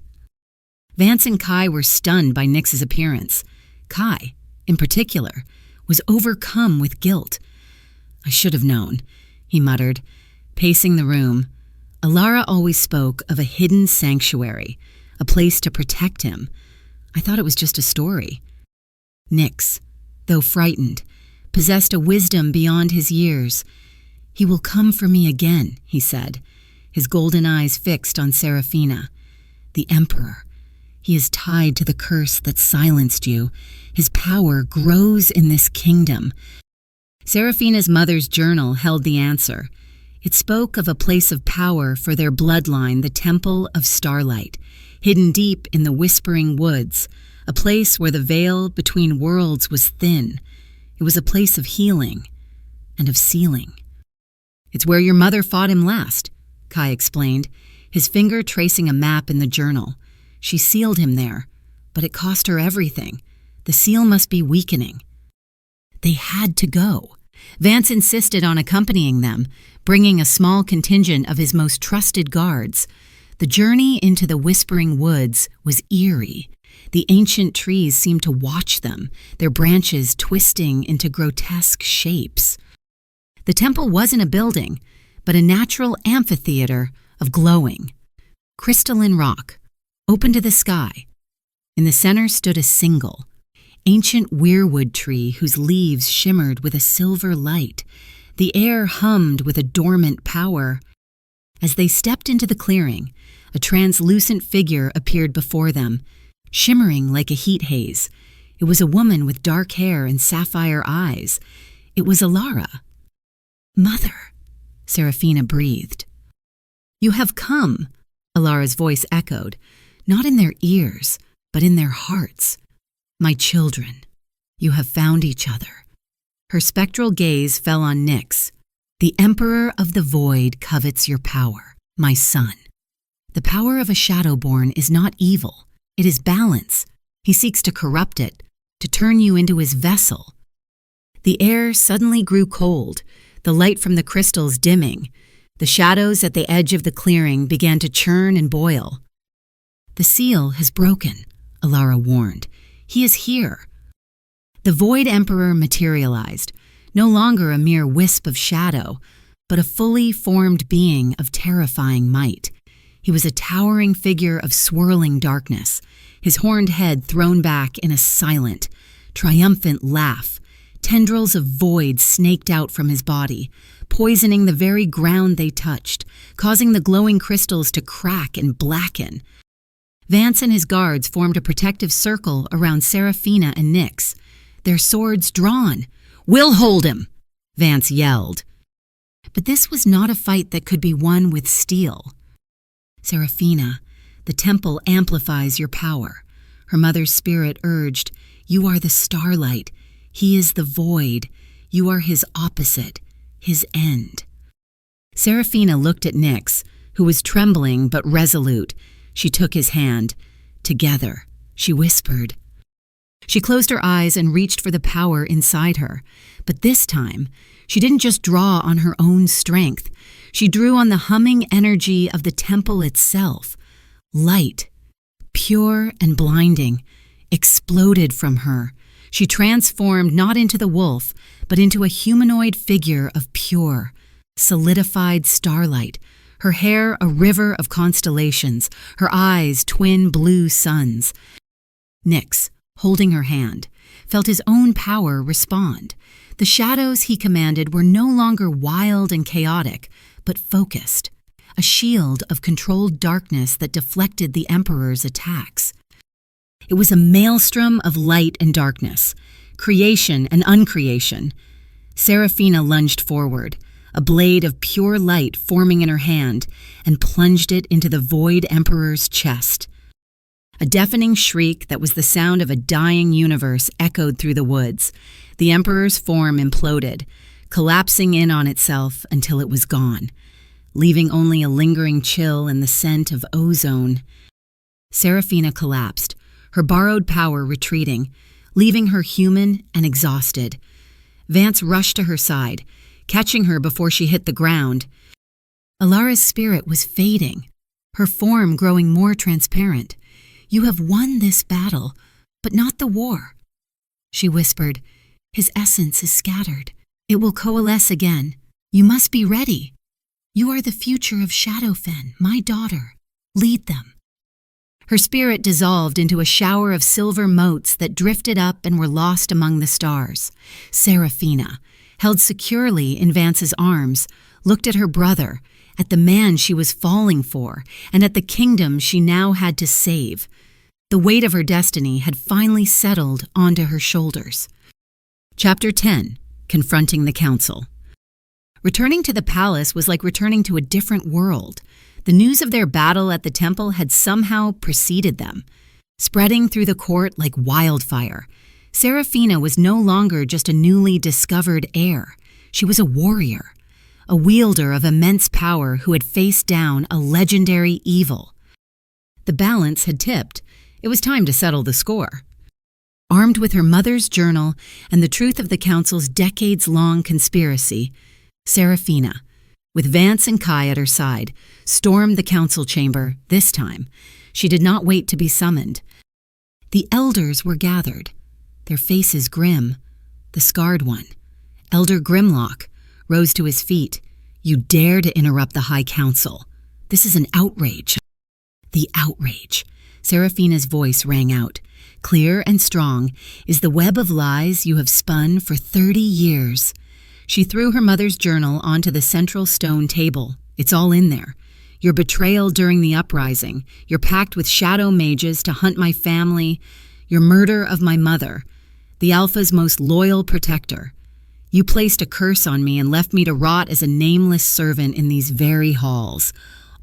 Vance and Kai were stunned by Nyx's appearance. Kai, in particular, was overcome with guilt. "I should have known," he muttered, pacing the room. Alara always spoke of a hidden sanctuary, a place to protect him. I thought it was just a story. Nyx, though frightened, possessed a wisdom beyond his years. "He will come for me again," he said, his golden eyes fixed on Seraphina. "The Emperor. He is tied to the curse that silenced you. His power grows in this kingdom." Seraphina's mother's journal held the answer. It spoke of a place of power for their bloodline, the Temple of Starlight, hidden deep in the whispering woods, a place where the veil between worlds was thin. It was a place of healing and of sealing. "It's where your mother fought him last," Kai explained, his finger tracing a map in the journal. "She sealed him there, but it cost her everything. The seal must be weakening." They had to go. Vance insisted on accompanying them, bringing a small contingent of his most trusted guards. The journey into the whispering woods was eerie. The ancient trees seemed to watch them, their branches twisting into grotesque shapes. The temple wasn't a building, but a natural amphitheater of glowing, crystalline rock, open to the sky. In the center stood a single, ancient weirwood tree whose leaves shimmered with a silver light. The air hummed with a dormant power. As they stepped into the clearing, a translucent figure appeared before them, shimmering like a heat haze. It was a woman with dark hair and sapphire eyes. It was Alara. "Mother," Seraphina breathed. "You have come," Alara's voice echoed, not in their ears, but in their hearts. "My children, you have found each other." Her spectral gaze fell on Nyx. "The Emperor of the Void covets your power, my son. The power of a Shadowborn is not evil. It is balance. He seeks to corrupt it, to turn you into his vessel." The air suddenly grew cold, the light from the crystals dimming. The shadows at the edge of the clearing began to churn and boil. "The seal has broken," Alara warned. "He is here." The Void Emperor materialized, no longer a mere wisp of shadow, but a fully formed being of terrifying might. He was a towering figure of swirling darkness, his horned head thrown back in a silent, triumphant laugh. Tendrils of void snaked out from his body, poisoning the very ground they touched, causing the glowing crystals to crack and blacken. Vance and his guards formed a protective circle around Seraphina and Nyx, their swords drawn. "We'll hold him," Vance yelled. But this was not a fight that could be won with steel. "Seraphina, the temple amplifies your power," her mother's spirit urged. "You are the starlight. He is the void. You are his opposite, his end." Seraphina looked at Nyx, who was trembling but resolute. She took his hand. "Together," she whispered. She closed her eyes and reached for the power inside her. But this time, she didn't just draw on her own strength. She drew on the humming energy of the temple itself. Light, pure and blinding, exploded from her. She transformed not into the wolf, but into a humanoid figure of pure, solidified starlight, her hair a river of constellations, her eyes twin blue suns. Nyx, holding her hand, felt his own power respond. The shadows he commanded were no longer wild and chaotic, but focused, a shield of controlled darkness that deflected the Emperor's attacks. It was a maelstrom of light and darkness, creation and uncreation. Seraphina lunged forward, a blade of pure light forming in her hand, and plunged it into the Void Emperor's chest. A deafening shriek that was the sound of a dying universe echoed through the woods. The Emperor's form imploded, collapsing in on itself until it was gone, leaving only a lingering chill and the scent of ozone. Seraphina collapsed, her borrowed power retreating, leaving her human and exhausted. Vance rushed to her side, catching her before she hit the ground. Alara's spirit was fading, her form growing more transparent. "You have won this battle, but not the war," she whispered. "His essence is scattered. It will coalesce again. You must be ready. You are the future of Shadowfen, my daughter. Lead them." Her spirit dissolved into a shower of silver motes that drifted up and were lost among the stars. Seraphina, held securely in Vance's arms, looked at her brother, at the man she was falling for, and at the kingdom she now had to save. The weight of her destiny had finally settled onto her shoulders. Chapter 10. Confronting the Council. Returning to the palace was like returning to a different world. The news of their battle at the temple had somehow preceded them, spreading through the court like wildfire. Seraphina was no longer just a newly discovered heir. She was a warrior, a wielder of immense power who had faced down a legendary evil. The balance had tipped. It was time to settle the score. Armed with her mother's journal and the truth of the council's decades-long conspiracy, Seraphina, with Vance and Kai at her side, stormed the council chamber. This time, she did not wait to be summoned. The elders were gathered, their faces grim. The scarred one, Elder Grimlock, rose to his feet. "You dare to interrupt the High Council. This is an outrage." "The outrage," Seraphina's voice rang out, clear and strong, "is the web of lies you have spun for 30 years. She threw her mother's journal onto the central stone table. "It's all in there. Your betrayal during the uprising, your pact with shadow mages to hunt my family, your murder of my mother, the Alpha's most loyal protector. You placed a curse on me and left me to rot as a nameless servant in these very halls,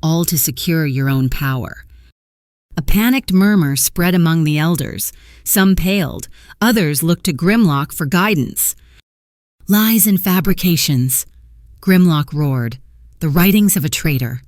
all to secure your own power." A panicked murmur spread among the elders. Some paled, others looked to Grimlock for guidance. "Lies and fabrications," Grimlock roared, "the writings of a traitor."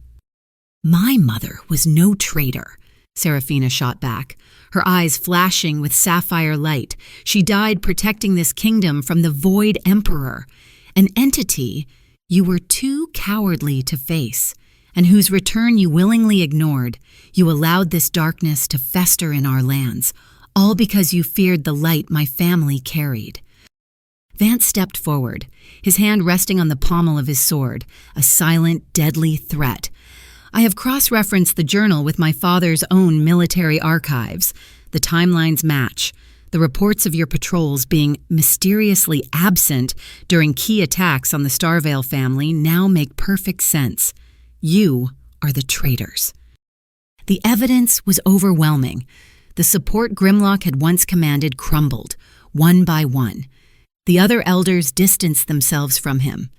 "My mother was no traitor," Seraphina shot back, her eyes flashing with sapphire light. "She died protecting this kingdom from the Void Emperor, an entity you were too cowardly to face, and whose return you willingly ignored. You allowed this darkness to fester in our lands, all because you feared the light my family carried." Vance stepped forward, his hand resting on the pommel of his sword, a silent, deadly threat. "I have cross-referenced the journal with my father's own military archives. The timelines match. The reports of your patrols being mysteriously absent during key attacks on the Starvale family now make perfect sense. You are the traitors." The evidence was overwhelming. The support Grimlock had once commanded crumbled, one by one. The other elders distanced themselves from him.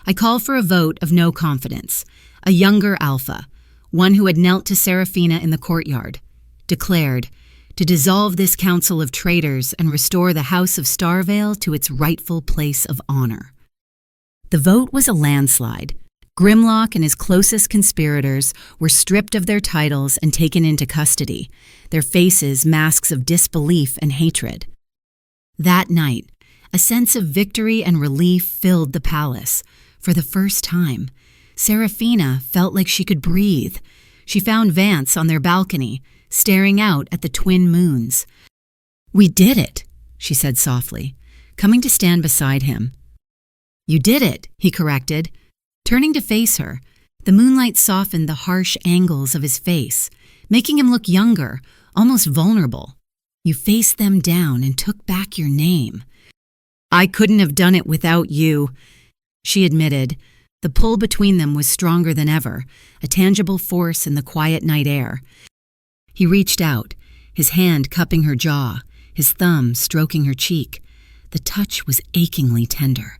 "I call for a vote of no confidence." A younger Alpha, one who had knelt to Seraphina in the courtyard, declared, "To dissolve this council of traitors and restore the House of Starvale to its rightful place of honor." The vote was a landslide. Grimlock and his closest conspirators were stripped of their titles and taken into custody, their faces masks of disbelief and hatred. That night, a sense of victory and relief filled the palace. For the first time, Seraphina felt like she could breathe. She found Vance on their balcony, staring out at the twin moons. "We did it," she said softly, coming to stand beside him. "You did it," he corrected. Turning to face her, the moonlight softened the harsh angles of his face, making him look younger, almost vulnerable. "You faced them down and took back your name." "I couldn't have done it without you," she admitted. The pull between them was stronger than ever, a tangible force in the quiet night air. He reached out, his hand cupping her jaw, his thumb stroking her cheek. The touch was achingly tender.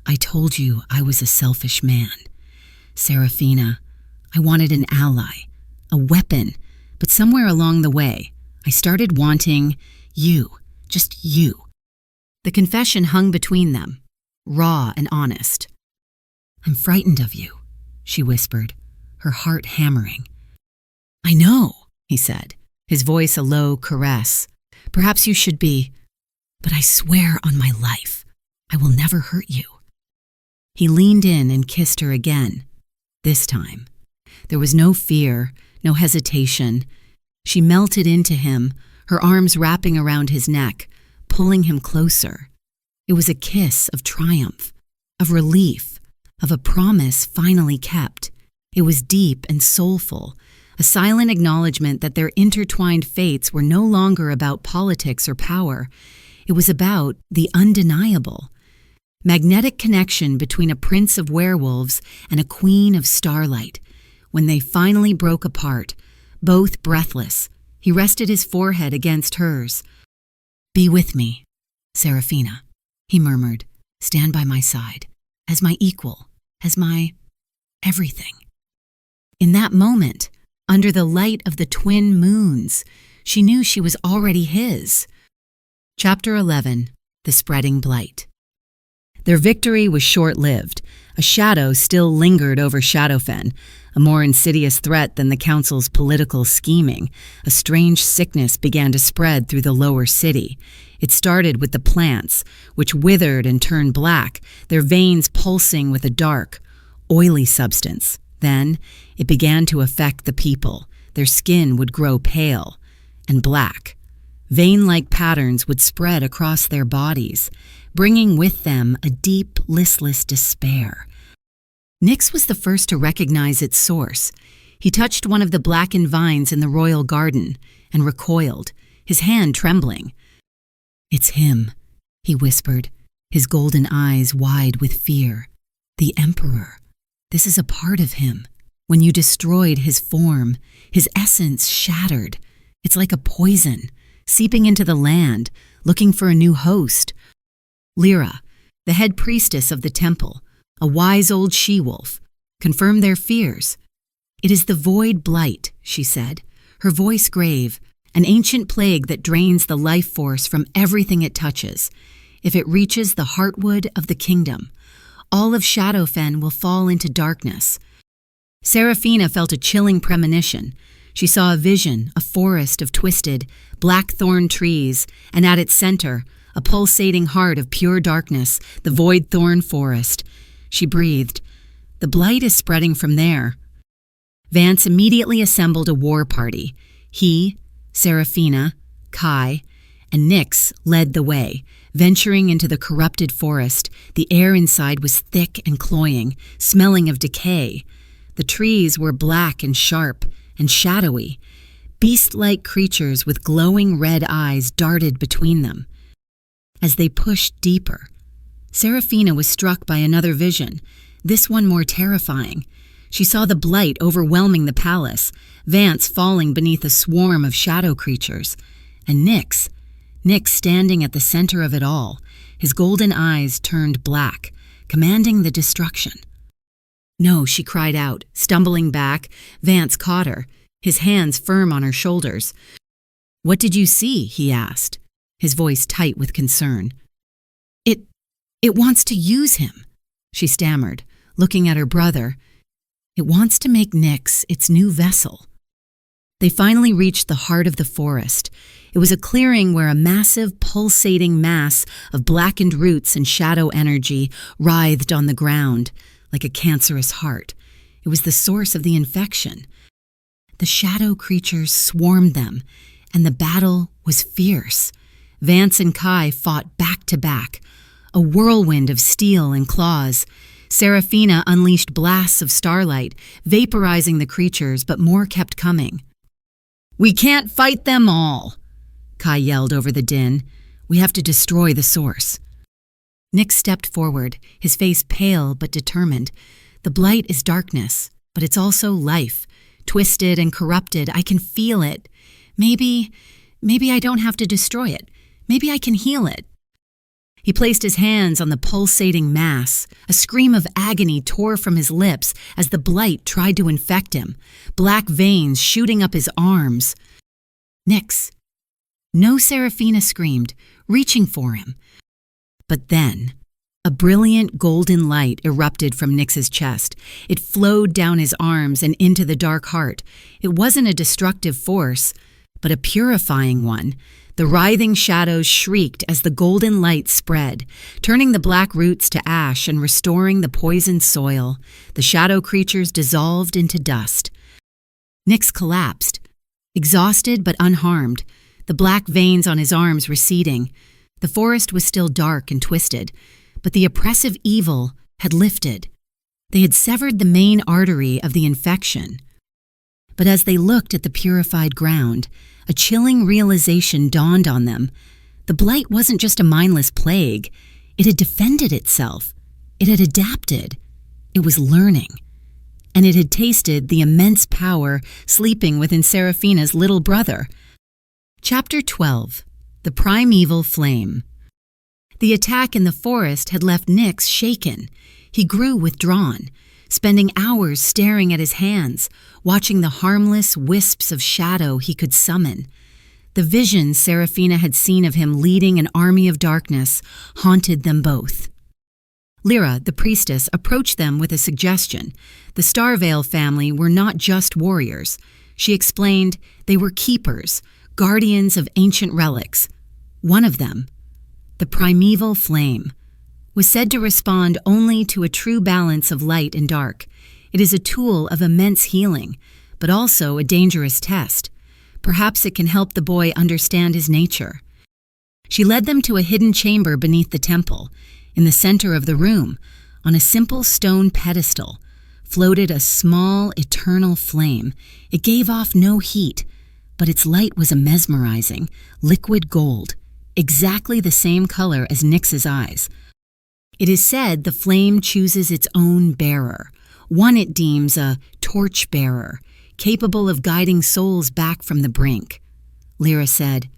"I told you I was a selfish man. Seraphina, I wanted an ally, a weapon, but somewhere along the way, I started wanting you, just you." The confession hung between them, raw and honest. "I'm frightened of you," she whispered, her heart hammering. "I know," he said, his voice a low caress. "Perhaps you should be, but I swear on my life, I will never hurt you." He leaned in and kissed her again. This time, there was no fear, no hesitation. She melted into him, her arms wrapping around his neck, pulling him closer. It was a kiss of triumph, of relief, of a promise finally kept. It was deep and soulful, a silent acknowledgement that their intertwined fates were no longer about politics or power. It was about the undeniable. Magnetic connection between a prince of werewolves and a queen of starlight. When they finally broke apart, both breathless, he rested his forehead against hers. "Be with me, Serafina," he murmured. "Stand by my side, as my equal, as my everything." In that moment, under the light of the twin moons, she knew she was already his. Chapter 11. The Spreading Blight. Their victory was short-lived. A shadow still lingered over Shadowfen, a more insidious threat than the council's political scheming. A strange sickness began to spread through the lower city. It started with the plants, which withered and turned black, their veins pulsing with a dark, oily substance. Then it began to affect the people. Their skin would grow pale and black. Vein-like patterns would spread across their bodies, bringing with them a deep, listless despair. Nyx was the first to recognize its source. He touched one of the blackened vines in the royal garden and recoiled, his hand trembling. "It's him," he whispered, his golden eyes wide with fear. "The Emperor. This is a part of him. When you destroyed his form, his essence shattered. It's like a poison, seeping into the land, looking for a new host." Lyra, the head priestess of the temple, a wise old she-wolf, confirmed their fears. "It is the void blight," she said, her voice grave, "an ancient plague that drains the life force from everything it touches. If it reaches the heartwood of the kingdom, all of Shadowfen will fall into darkness." Serafina felt a chilling premonition. She saw a vision, a forest of twisted, black-thorn trees, and at its center, a pulsating heart of pure darkness, the void thorn forest. She breathed. "The blight is spreading from there." Vance immediately assembled a war party. He, Serafina, Kai, and Nyx led the way, venturing into the corrupted forest. The air inside was thick and cloying, smelling of decay. The trees were black and sharp and shadowy. Beast-like creatures with glowing red eyes darted between them. As they pushed deeper, Serafina was struck by another vision, this one more terrifying. She saw the blight overwhelming the palace, Vance falling beneath a swarm of shadow creatures, and Nyx standing at the center of it all, his golden eyes turned black, commanding the destruction. "No," she cried out, stumbling back. Vance caught her, his hands firm on her shoulders. "What did you see?" he asked, his voice tight with concern. It wants to use him," she stammered, looking at her brother. "It wants to make Nyx its new vessel." They finally reached the heart of the forest. It was a clearing where a massive, pulsating mass of blackened roots and shadow energy writhed on the ground like a cancerous heart. It was the source of the infection. The shadow creatures swarmed them, and the battle was fierce. Vance and Kai fought back to back, a whirlwind of steel and claws. Serafina unleashed blasts of starlight, vaporizing the creatures, but more kept coming. "We can't fight them all," Kai yelled over the din. "We have to destroy the source." Nyx stepped forward, his face pale but determined. "The blight is darkness, but it's also life, twisted and corrupted. I can feel it. Maybe I don't have to destroy it. Maybe I can heal it." He placed his hands on the pulsating mass. A scream of agony tore from his lips as the blight tried to infect him, black veins shooting up his arms. "Nyx!" "No," Serafina screamed, reaching for him. But then, a brilliant golden light erupted from Nyx's chest. It flowed down his arms and into the dark heart. It wasn't a destructive force, but a purifying one. The writhing shadows shrieked as the golden light spread, turning the black roots to ash and restoring the poisoned soil. The shadow creatures dissolved into dust. Nyx collapsed, exhausted but unharmed, the black veins on his arms receding. The forest was still dark and twisted, but the oppressive evil had lifted. They had severed the main artery of the infection. But as they looked at the purified ground, a chilling realization dawned on them. The blight wasn't just a mindless plague. It had defended itself. It had adapted. It was learning. And it had tasted the immense power sleeping within Seraphina's little brother. Chapter 12. The Primeval Flame. The attack in the forest had left Nyx shaken. He grew withdrawn, spending hours staring at his hands, watching the harmless wisps of shadow he could summon. The visions Seraphina had seen of him leading an army of darkness haunted them both. Lyra, the priestess, approached them with a suggestion. The Starvale family were not just warriors. She explained they were keepers, guardians of ancient relics. One of them, the primeval flame, was said to respond only to a true balance of light and dark. It is a tool of immense healing, but also a dangerous test. Perhaps it can help the boy understand his nature. She led them to a hidden chamber beneath the temple. In the center of the room, on a simple stone pedestal, floated a small, eternal flame. It gave off no heat, but its light was a mesmerizing, liquid gold, exactly the same color as Nyx's eyes. It is said the flame chooses its own bearer, one it deems a torch-bearer, capable of guiding souls back from the brink. Lyra said.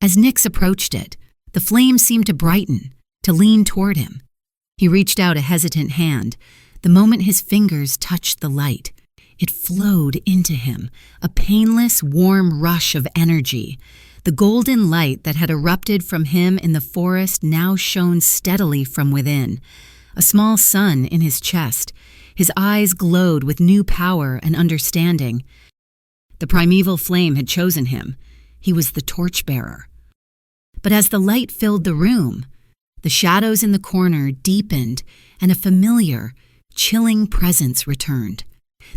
As Nyx approached it, the flame seemed to brighten, to lean toward him. He reached out a hesitant hand. The moment his fingers touched the light, it flowed into him, a painless, warm rush of energy. The golden light that had erupted from him in the forest now shone steadily from within. A small sun in his chest. His eyes glowed with new power and understanding. The primeval flame had chosen him. He was the torchbearer. But as the light filled the room, the shadows in the corner deepened and a familiar, chilling presence returned.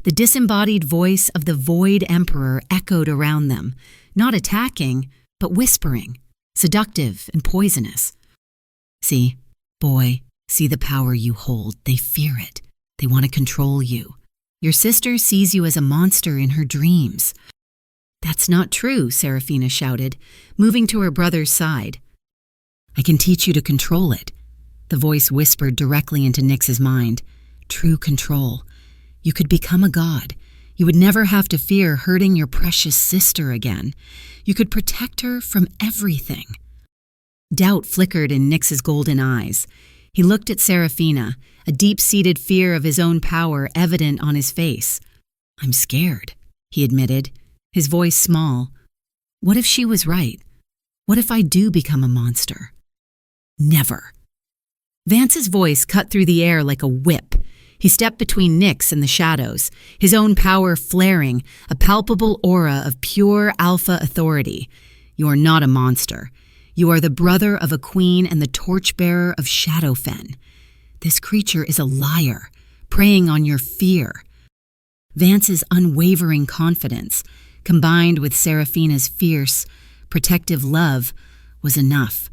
The disembodied voice of the Void Emperor echoed around them, not attacking, but whispering, seductive and poisonous. See, boy, see the power you hold. They fear it. They want to control you. Your sister sees you as a monster in her dreams. That's not true, Seraphina shouted, moving to her brother's side. I can teach you to control it. The voice whispered directly into Nyx's mind. True control. You could become a god. You would never have to fear hurting your precious sister again. You could protect her from everything. Doubt flickered in Nyx's golden eyes. He looked at Seraphina, a deep-seated fear of his own power evident on his face. I'm scared, he admitted, his voice small. What if she was right? What if I do become a monster? Never. Vance's voice cut through the air like a whip. He stepped between Nyx and the shadows, his own power flaring, a palpable aura of pure alpha authority. You are not a monster. You are the brother of a queen and the torchbearer of Shadowfen. This creature is a liar, preying on your fear. Vance's unwavering confidence, combined with Seraphina's fierce, protective love, was enough.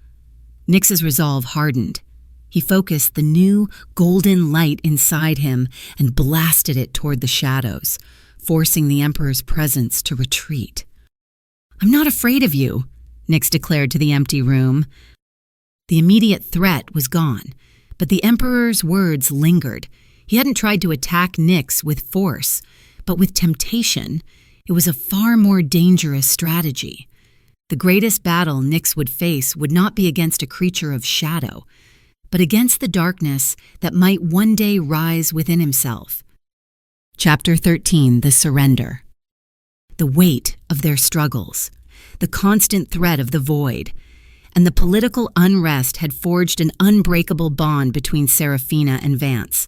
Nyx's resolve hardened. He focused the new, golden light inside him and blasted it toward the shadows, forcing the Emperor's presence to retreat. I'm not afraid of you, Nyx declared to the empty room. The immediate threat was gone, but the Emperor's words lingered. He hadn't tried to attack Nyx with force, but with temptation. It was a far more dangerous strategy. The greatest battle Nyx would face would not be against a creature of shadow, but against the darkness that might one day rise within himself. Chapter 13, The Surrender. The weight of their struggles, the constant threat of the void, and the political unrest had forged an unbreakable bond between Seraphina and Vance.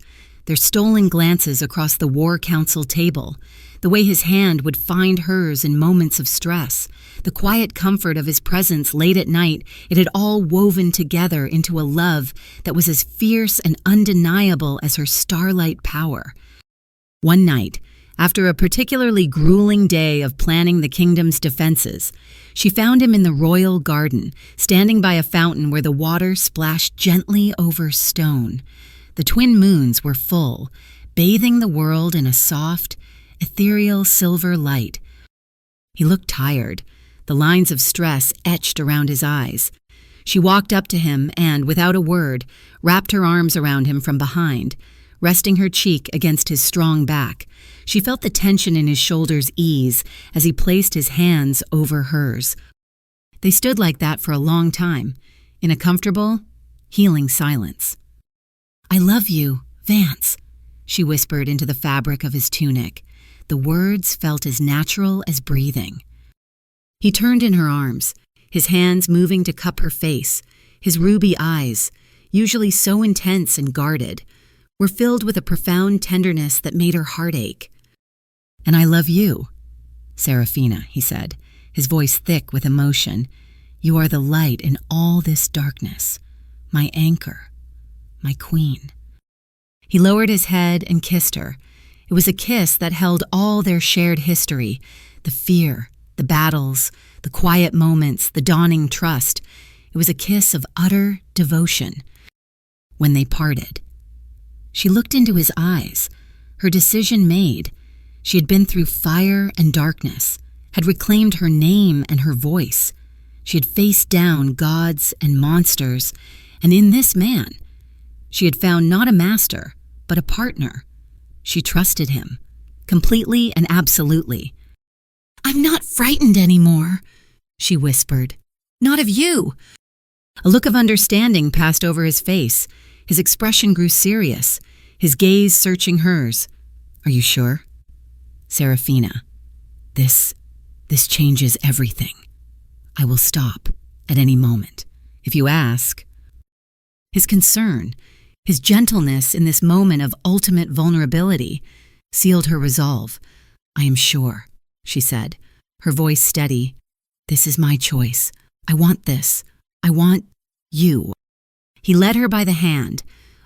their stolen glances across the war council table, the way his hand would find hers in moments of stress, the quiet comfort of his presence late at night. It had all woven together into a love that was as fierce and undeniable as her starlight power. One night, after a particularly grueling day of planning the kingdom's defenses, she found him in the royal garden, standing by a fountain where the water splashed gently over stone. The twin moons were full, bathing the world in a soft, ethereal silver light. He looked tired, the lines of stress etched around his eyes. She walked up to him and, without a word, wrapped her arms around him from behind, resting her cheek against his strong back. She felt the tension in his shoulders ease as he placed his hands over hers. They stood like that for a long time, in a comfortable, healing silence. "I love you, Vance," she whispered into the fabric of his tunic. The words felt as natural as breathing. He turned in her arms, his hands moving to cup her face. His ruby eyes, usually so intense and guarded, were filled with a profound tenderness that made her heart ache. "And I love you, Serafina," he said, his voice thick with emotion. "You are the light in all this darkness, my anchor, my queen." He lowered his head and kissed her. It was a kiss that held all their shared history, the fear, the battles, the quiet moments, the dawning trust. It was a kiss of utter devotion. When they parted, she looked into his eyes, her decision made. She had been through fire and darkness, had reclaimed her name and her voice. She had faced down gods and monsters, and in this man, she had found not a master, but a partner. She trusted him, completely and absolutely. "I'm not frightened anymore," she whispered. "Not of you." A look of understanding passed over his face. His expression grew serious, his gaze searching hers. "Are you sure? Serafina, this changes everything. I will stop at any moment, if you ask." His concern, his gentleness in this moment of ultimate vulnerability, sealed her resolve. "I am sure," she said, her voice steady. "This is my choice. I want this. I want you." He led her by the hand,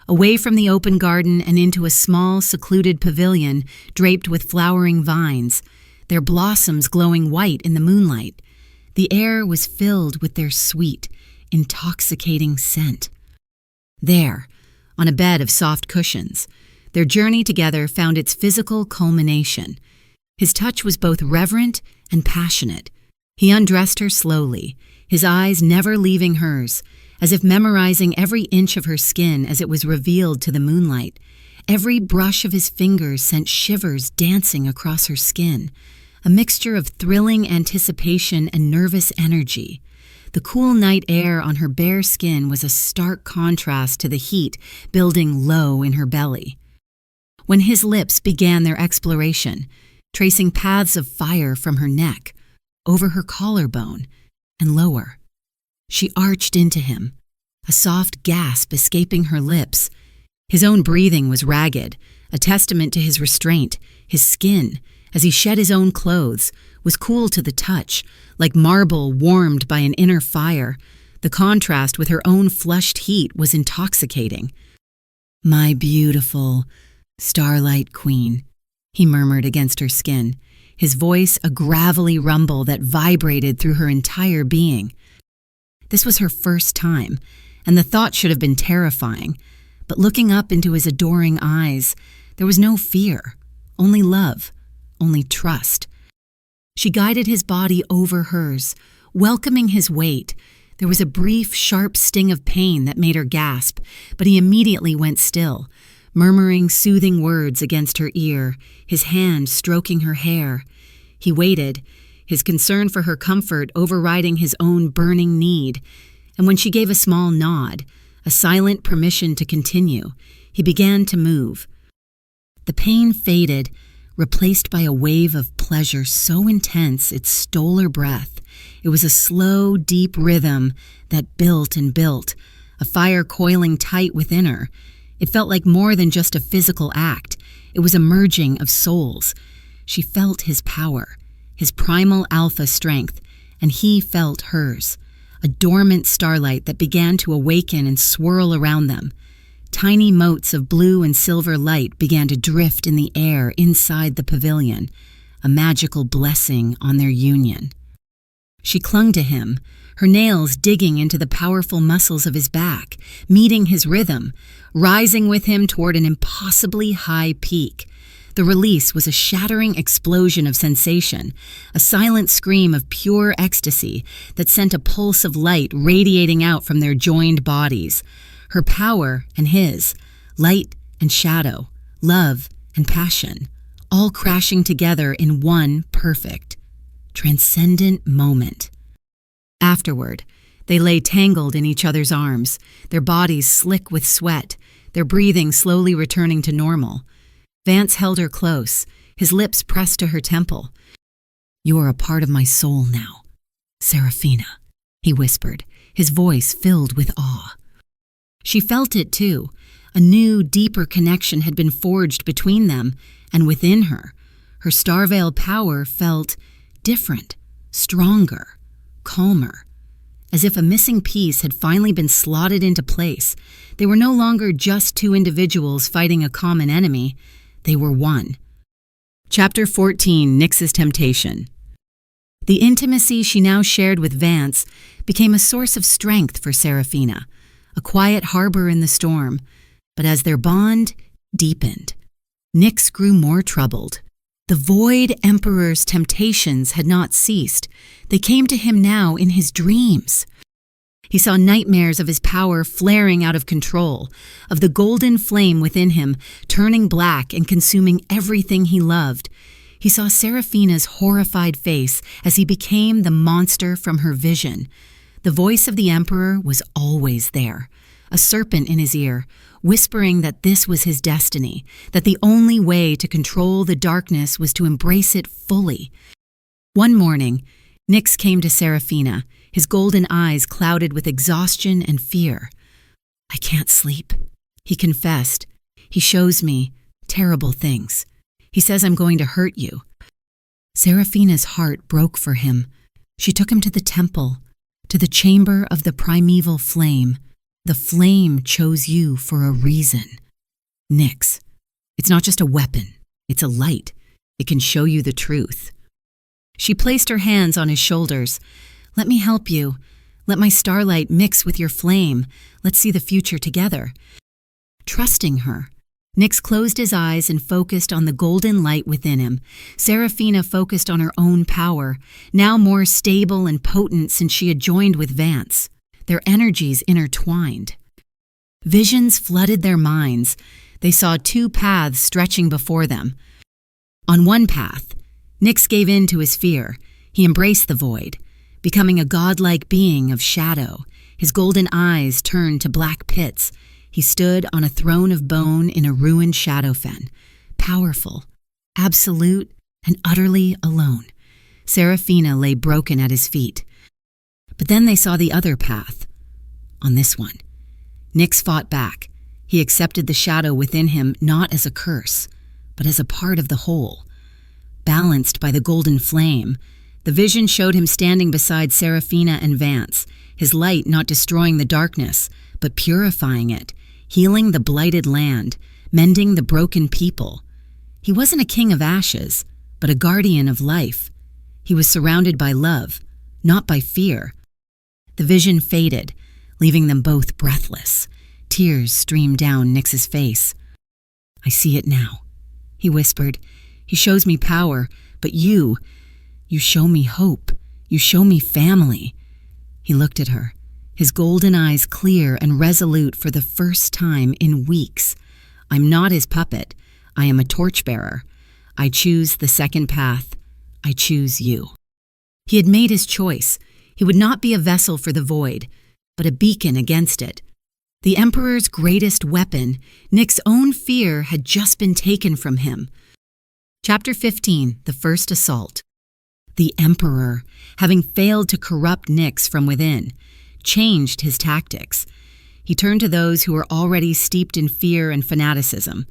away from the open garden and into a small, secluded pavilion draped with flowering vines, their blossoms glowing white in the moonlight. The air was filled with their sweet, intoxicating scent. There, on a bed of soft cushions, their journey together found its physical culmination. His touch was both reverent and passionate. He undressed her slowly, his eyes never leaving hers, as if memorizing every inch of her skin as it was revealed to the moonlight. Every brush of his fingers sent shivers dancing across her skin, a mixture of thrilling anticipation and nervous energy. The cool night air on her bare skin was a stark contrast to the heat building low in her belly. When his lips began their exploration, tracing paths of fire from her neck, over her collarbone, and lower, she arched into him, a soft gasp escaping her lips. His own breathing was ragged, a testament to his restraint. His skin, as he shed his own clothes, was cool to the touch, like marble warmed by an inner fire. The contrast with her own flushed heat was intoxicating. "My beautiful starlight queen," he murmured against her skin, his voice a gravelly rumble that vibrated through her entire being. This was her first time, and the thought should have been terrifying. But looking up into his adoring eyes, there was no fear, only love, only trust. She guided his body over hers, welcoming his weight. There was a brief, sharp sting of pain that made her gasp, but he immediately went still, murmuring soothing words against her ear, his hand stroking her hair. He waited, his concern for her comfort overriding his own burning need, and when she gave a small nod, a silent permission to continue, he began to move. The pain faded, replaced by a wave of pleasure so intense it stole her breath. It was a slow, deep rhythm that built and built, a fire coiling tight within her. It felt like more than just a physical act. It was a merging of souls. She felt his power, his primal alpha strength, and he felt hers, a dormant starlight that began to awaken and swirl around them. Tiny motes of blue and silver light began to drift in the air inside the pavilion, a magical blessing on their union. She clung to him, her nails digging into the powerful muscles of his back, meeting his rhythm, rising with him toward an impossibly high peak. The release was a shattering explosion of sensation, a silent scream of pure ecstasy that sent a pulse of light radiating out from their joined bodies. Her power and his, light and shadow, love and passion, all crashing together in one perfect, transcendent moment. Afterward, they lay tangled in each other's arms, their bodies slick with sweat, their breathing slowly returning to normal. Vance held her close, his lips pressed to her temple. "You are a part of my soul now, Seraphina," he whispered, his voice filled with awe. She felt it too. A new, deeper connection had been forged between them and within her. Her star-veiled power felt different, stronger, calmer. As if a missing piece had finally been slotted into place. They were no longer just two individuals fighting a common enemy. They were one. Chapter 14, Nyx's Temptation. The intimacy she now shared with Vance became a source of strength for Seraphina, a quiet harbor in the storm. But as their bond deepened, Nyx grew more troubled. The Void Emperor's temptations had not ceased. They came to him now in his dreams. He saw nightmares of his power flaring out of control, of the golden flame within him turning black and consuming everything he loved. He saw Seraphina's horrified face as he became the monster from her vision. The voice of the Emperor was always there, a serpent in his ear, whispering that this was his destiny, that the only way to control the darkness was to embrace it fully. One morning, Nyx came to Seraphina, his golden eyes clouded with exhaustion and fear. "I can't sleep," he confessed. "He shows me terrible things. He says I'm going to hurt you." Seraphina's heart broke for him. She took him to the temple, to the chamber of the primeval flame. "The flame chose you for a reason. Nyx, it's not just a weapon, it's a light. It can show you the truth." She placed her hands on his shoulders. "Let me help you. Let my starlight mix with your flame. Let's see the future together." Trusting her, Nyx closed his eyes and focused on the golden light within him. Seraphina focused on her own power, now more stable and potent since she had joined with Vance. Their energies intertwined. Visions flooded their minds. They saw two paths stretching before them. On one path, Nyx gave in to his fear. He embraced the void, becoming a godlike being of shadow. His golden eyes turned to black pits. He stood on a throne of bone in a ruined shadowfen, powerful, absolute, and utterly alone. Seraphina lay broken at his feet. But then they saw the other path. On this one, Nyx fought back. He accepted the shadow within him not as a curse, but as a part of the whole. Balanced by the golden flame, the vision showed him standing beside Seraphina and Vance, his light not destroying the darkness, but purifying it, healing the blighted land, mending the broken people. He wasn't a king of ashes, but a guardian of life. He was surrounded by love, not by fear. The vision faded, leaving them both breathless. Tears streamed down Nyx's face. "I see it now," he whispered. "He shows me power, but you show me hope. You show me family." He looked at her, his golden eyes clear and resolute for the first time in weeks. "I'm not his puppet. I am a torchbearer. I choose the second path. I choose you." He had made his choice. He would not be a vessel for the void, but a beacon against it. The Emperor's greatest weapon, Nyx's own fear, had just been taken from him. Chapter 15, The First Assault. The Emperor, having failed to corrupt Nyx from within, changed his tactics. He turned to those who were already steeped in fear and fanaticism.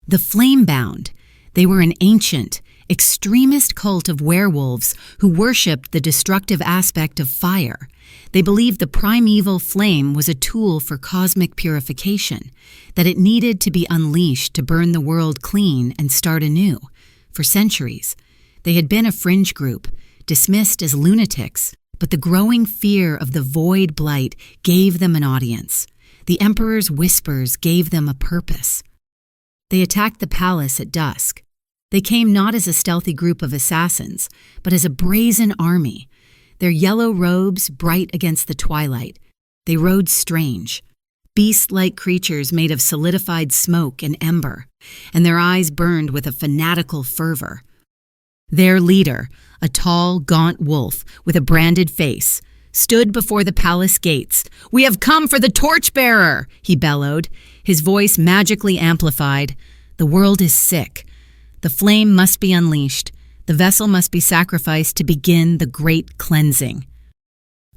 The Flamebound. They were an ancient, extremist cult of werewolves who worshipped the destructive aspect of fire. They believed the primeval flame was a tool for cosmic purification, that it needed to be unleashed to burn the world clean and start anew. For centuries, they had been a fringe group, dismissed as lunatics, but the growing fear of the void blight gave them an audience. The Emperor's whispers gave them a purpose. They attacked the palace at dusk. They came not as a stealthy group of assassins, but as a brazen army. Their yellow robes bright against the twilight. They rode strange, beast-like creatures made of solidified smoke and ember, and their eyes burned with a fanatical fervor. Their leader, a tall, gaunt wolf with a branded face, stood before the palace gates. "We have come for the torchbearer," he bellowed, his voice magically amplified. "The world is sick. The flame must be unleashed. The vessel must be sacrificed to begin the great cleansing."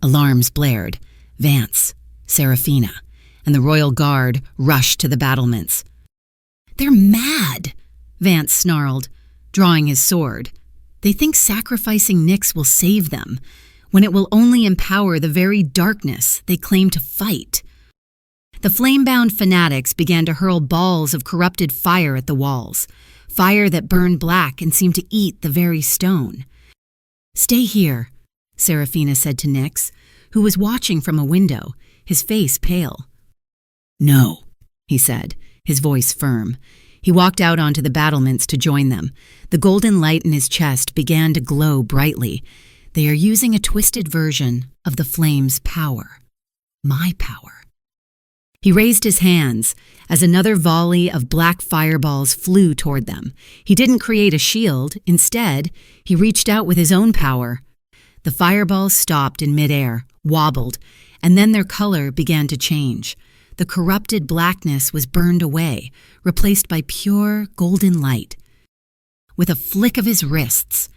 Alarms blared. Vance, Seraphina, and the royal guard rushed to the battlements. "They're mad," Vance snarled, drawing his sword. "They think sacrificing Nyx will save them, when it will only empower the very darkness they claim to fight." The flame-bound fanatics began to hurl balls of corrupted fire at the walls, fire that burned black and seemed to eat the very stone. "Stay here," Seraphina said to Nyx, who was watching from a window, his face pale. "No," he said, his voice firm. He walked out onto the battlements to join them. The golden light in his chest began to glow brightly. "They are using a twisted version of the flame's power. My power." He raised his hands as another volley of black fireballs flew toward them. He didn't create a shield. Instead, he reached out with his own power. The fireballs stopped in midair, wobbled, and then their color began to change. The corrupted blackness was burned away, replaced by pure golden light. With a flick of his wrists,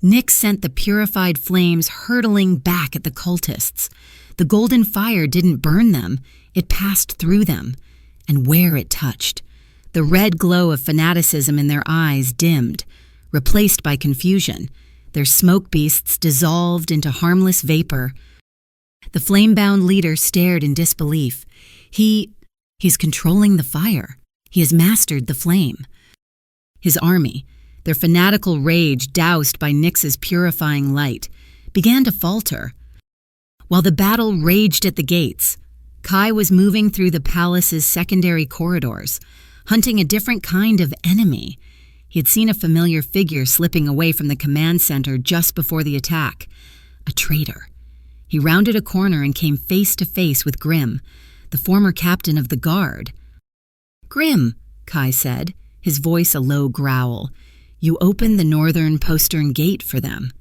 Nyx sent the purified flames hurtling back at the cultists. The golden fire didn't burn them, it passed through them, and where it touched, the red glow of fanaticism in their eyes dimmed, replaced by confusion. Their smoke beasts dissolved into harmless vapor. The flame-bound leader stared in disbelief. He's controlling the fire. He has mastered the flame. His army, their fanatical rage doused by Nyx's purifying light, began to falter. While the battle raged at the gates, Kai was moving through the palace's secondary corridors, hunting a different kind of enemy. He had seen a familiar figure slipping away from the command center just before the attack. A traitor. He rounded a corner and came face to face with Grim, the former captain of the guard. "Grim," Kai said, his voice a low growl, "you opened the northern postern gate for them."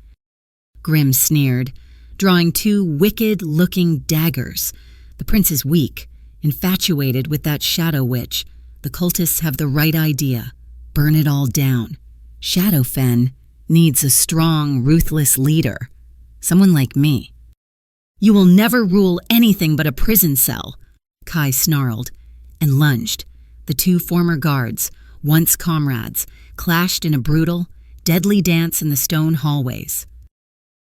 Grim sneered, drawing two wicked-looking daggers. "The prince is weak, infatuated with that shadow witch. The cultists have the right idea. Burn it all down. Shadowfen needs a strong, ruthless leader. Someone like me." "You will never rule anything but a prison cell," Kai snarled, and lunged. The two former guards, once comrades, clashed in a brutal, deadly dance in the stone hallways.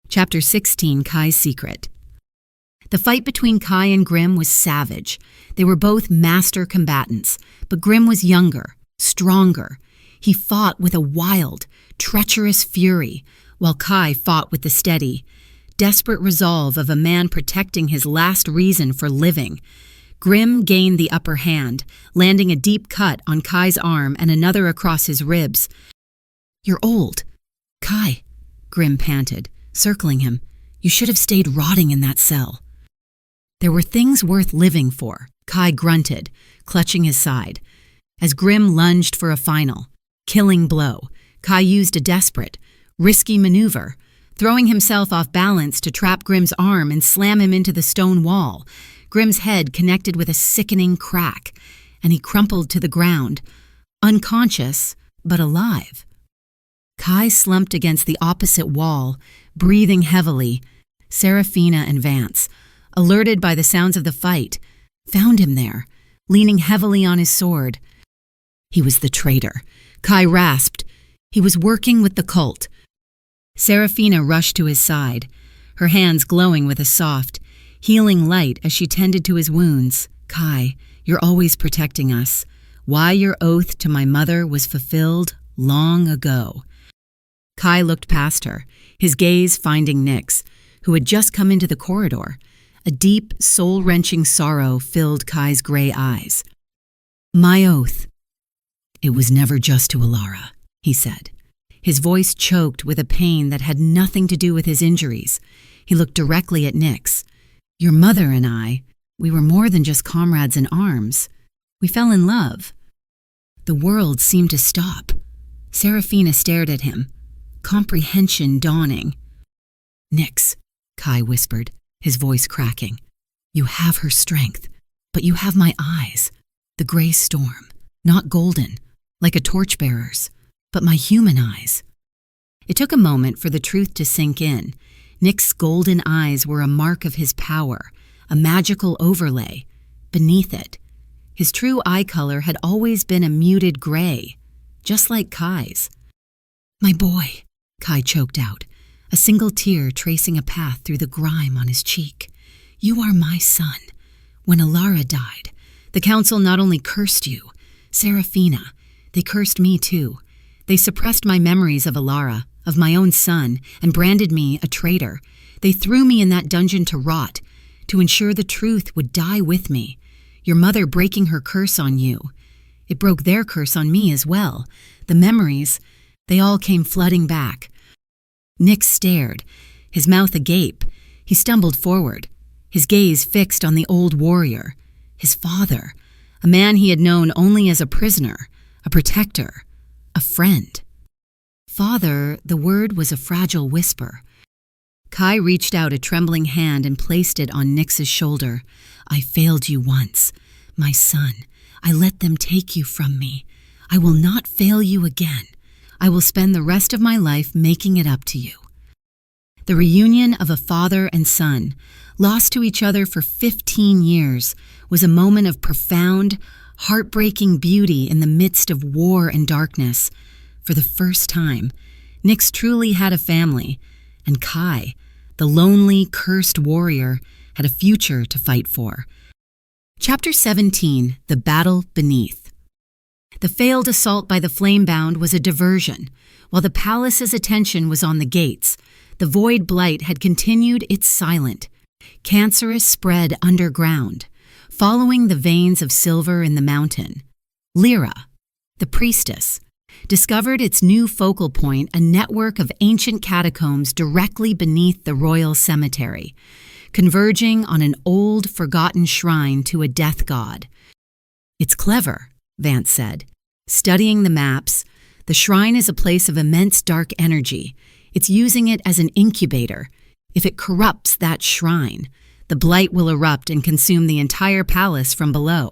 Chapter 16, Kai's Secret. The fight between Kai and Grim was savage. They were both master combatants, but Grim was younger, stronger. He fought with a wild, treacherous fury, while Kai fought with the steady, desperate resolve of a man protecting his last reason for living. Grim gained the upper hand, landing a deep cut on Kai's arm and another across his ribs. "You're old." "Kai," Grim panted, circling him, "you should have stayed rotting in that cell." "There were things worth living for," Kai grunted, clutching his side. As Grim lunged for a final, killing blow, Kai used a desperate, risky maneuver, throwing himself off balance to trap Grim's arm and slam him into the stone wall. Grim's head connected with a sickening crack, and he crumpled to the ground, unconscious but alive. Kai slumped against the opposite wall, breathing heavily. Seraphina and Vance, alerted by the sounds of the fight, found him there, leaning heavily on his sword. He was the traitor. Kai rasped. He was working with the cult. Serafina rushed to his side, her hands glowing with a soft, healing light as she tended to his wounds. Kai, you're always protecting us. Why your oath to my mother was fulfilled long ago. Kai looked past her, his gaze finding Nyx, who had just come into the corridor. A deep, soul-wrenching sorrow filled Kai's gray eyes. My oath. It was never just to Alara, he said. His voice choked with a pain that had nothing to do with his injuries. He looked directly at Nyx. Your mother and I, we were more than just comrades in arms. We fell in love. The world seemed to stop. Serafina stared at him, comprehension dawning. Nyx, Kai whispered, his voice cracking. You have her strength, but you have my eyes. The gray storm, not golden, like a torchbearer's, but my human eyes. It took a moment for the truth to sink in. Nyx's golden eyes were a mark of his power, a magical overlay. Beneath it, his true eye color had always been a muted gray, just like Kai's. My boy, Kai choked out, a single tear tracing a path through the grime on his cheek. You are my son. When Alara died, the council not only cursed you, Serafina, they cursed me too. They suppressed my memories of Alara, of my own son, and branded me a traitor. They threw me in that dungeon to rot, to ensure the truth would die with me. Your mother breaking her curse on you. It broke their curse on me as well. The memories, they all came flooding back. Nyx stared, his mouth agape. He stumbled forward, his gaze fixed on the old warrior, his father, a man he had known only as a prisoner, a protector, a friend. Father, the word was a fragile whisper. Kai reached out a trembling hand and placed it on Nyx's shoulder. I failed you once. My son, I let them take you from me. I will not fail you again. I will spend the rest of my life making it up to you. The reunion of a father and son, lost to each other for 15 years, was a moment of profound, heartbreaking beauty in the midst of war and darkness. For the first time, Nyx truly had a family, and Kai, the lonely, cursed warrior, had a future to fight for. Chapter 17, The Battle Beneath. The failed assault by the Flamebound was a diversion. While the palace's attention was on the gates, the Void Blight had continued its silent, cancerous spread underground, following the veins of silver in the mountain. Lyra, the priestess, discovered its new focal point, a network of ancient catacombs directly beneath the royal cemetery, converging on an old, forgotten shrine to a death god. It's clever, Vance said. Studying the maps, the shrine is a place of immense dark energy. It's using it as an incubator. If it corrupts that shrine, the blight will erupt and consume the entire palace from below.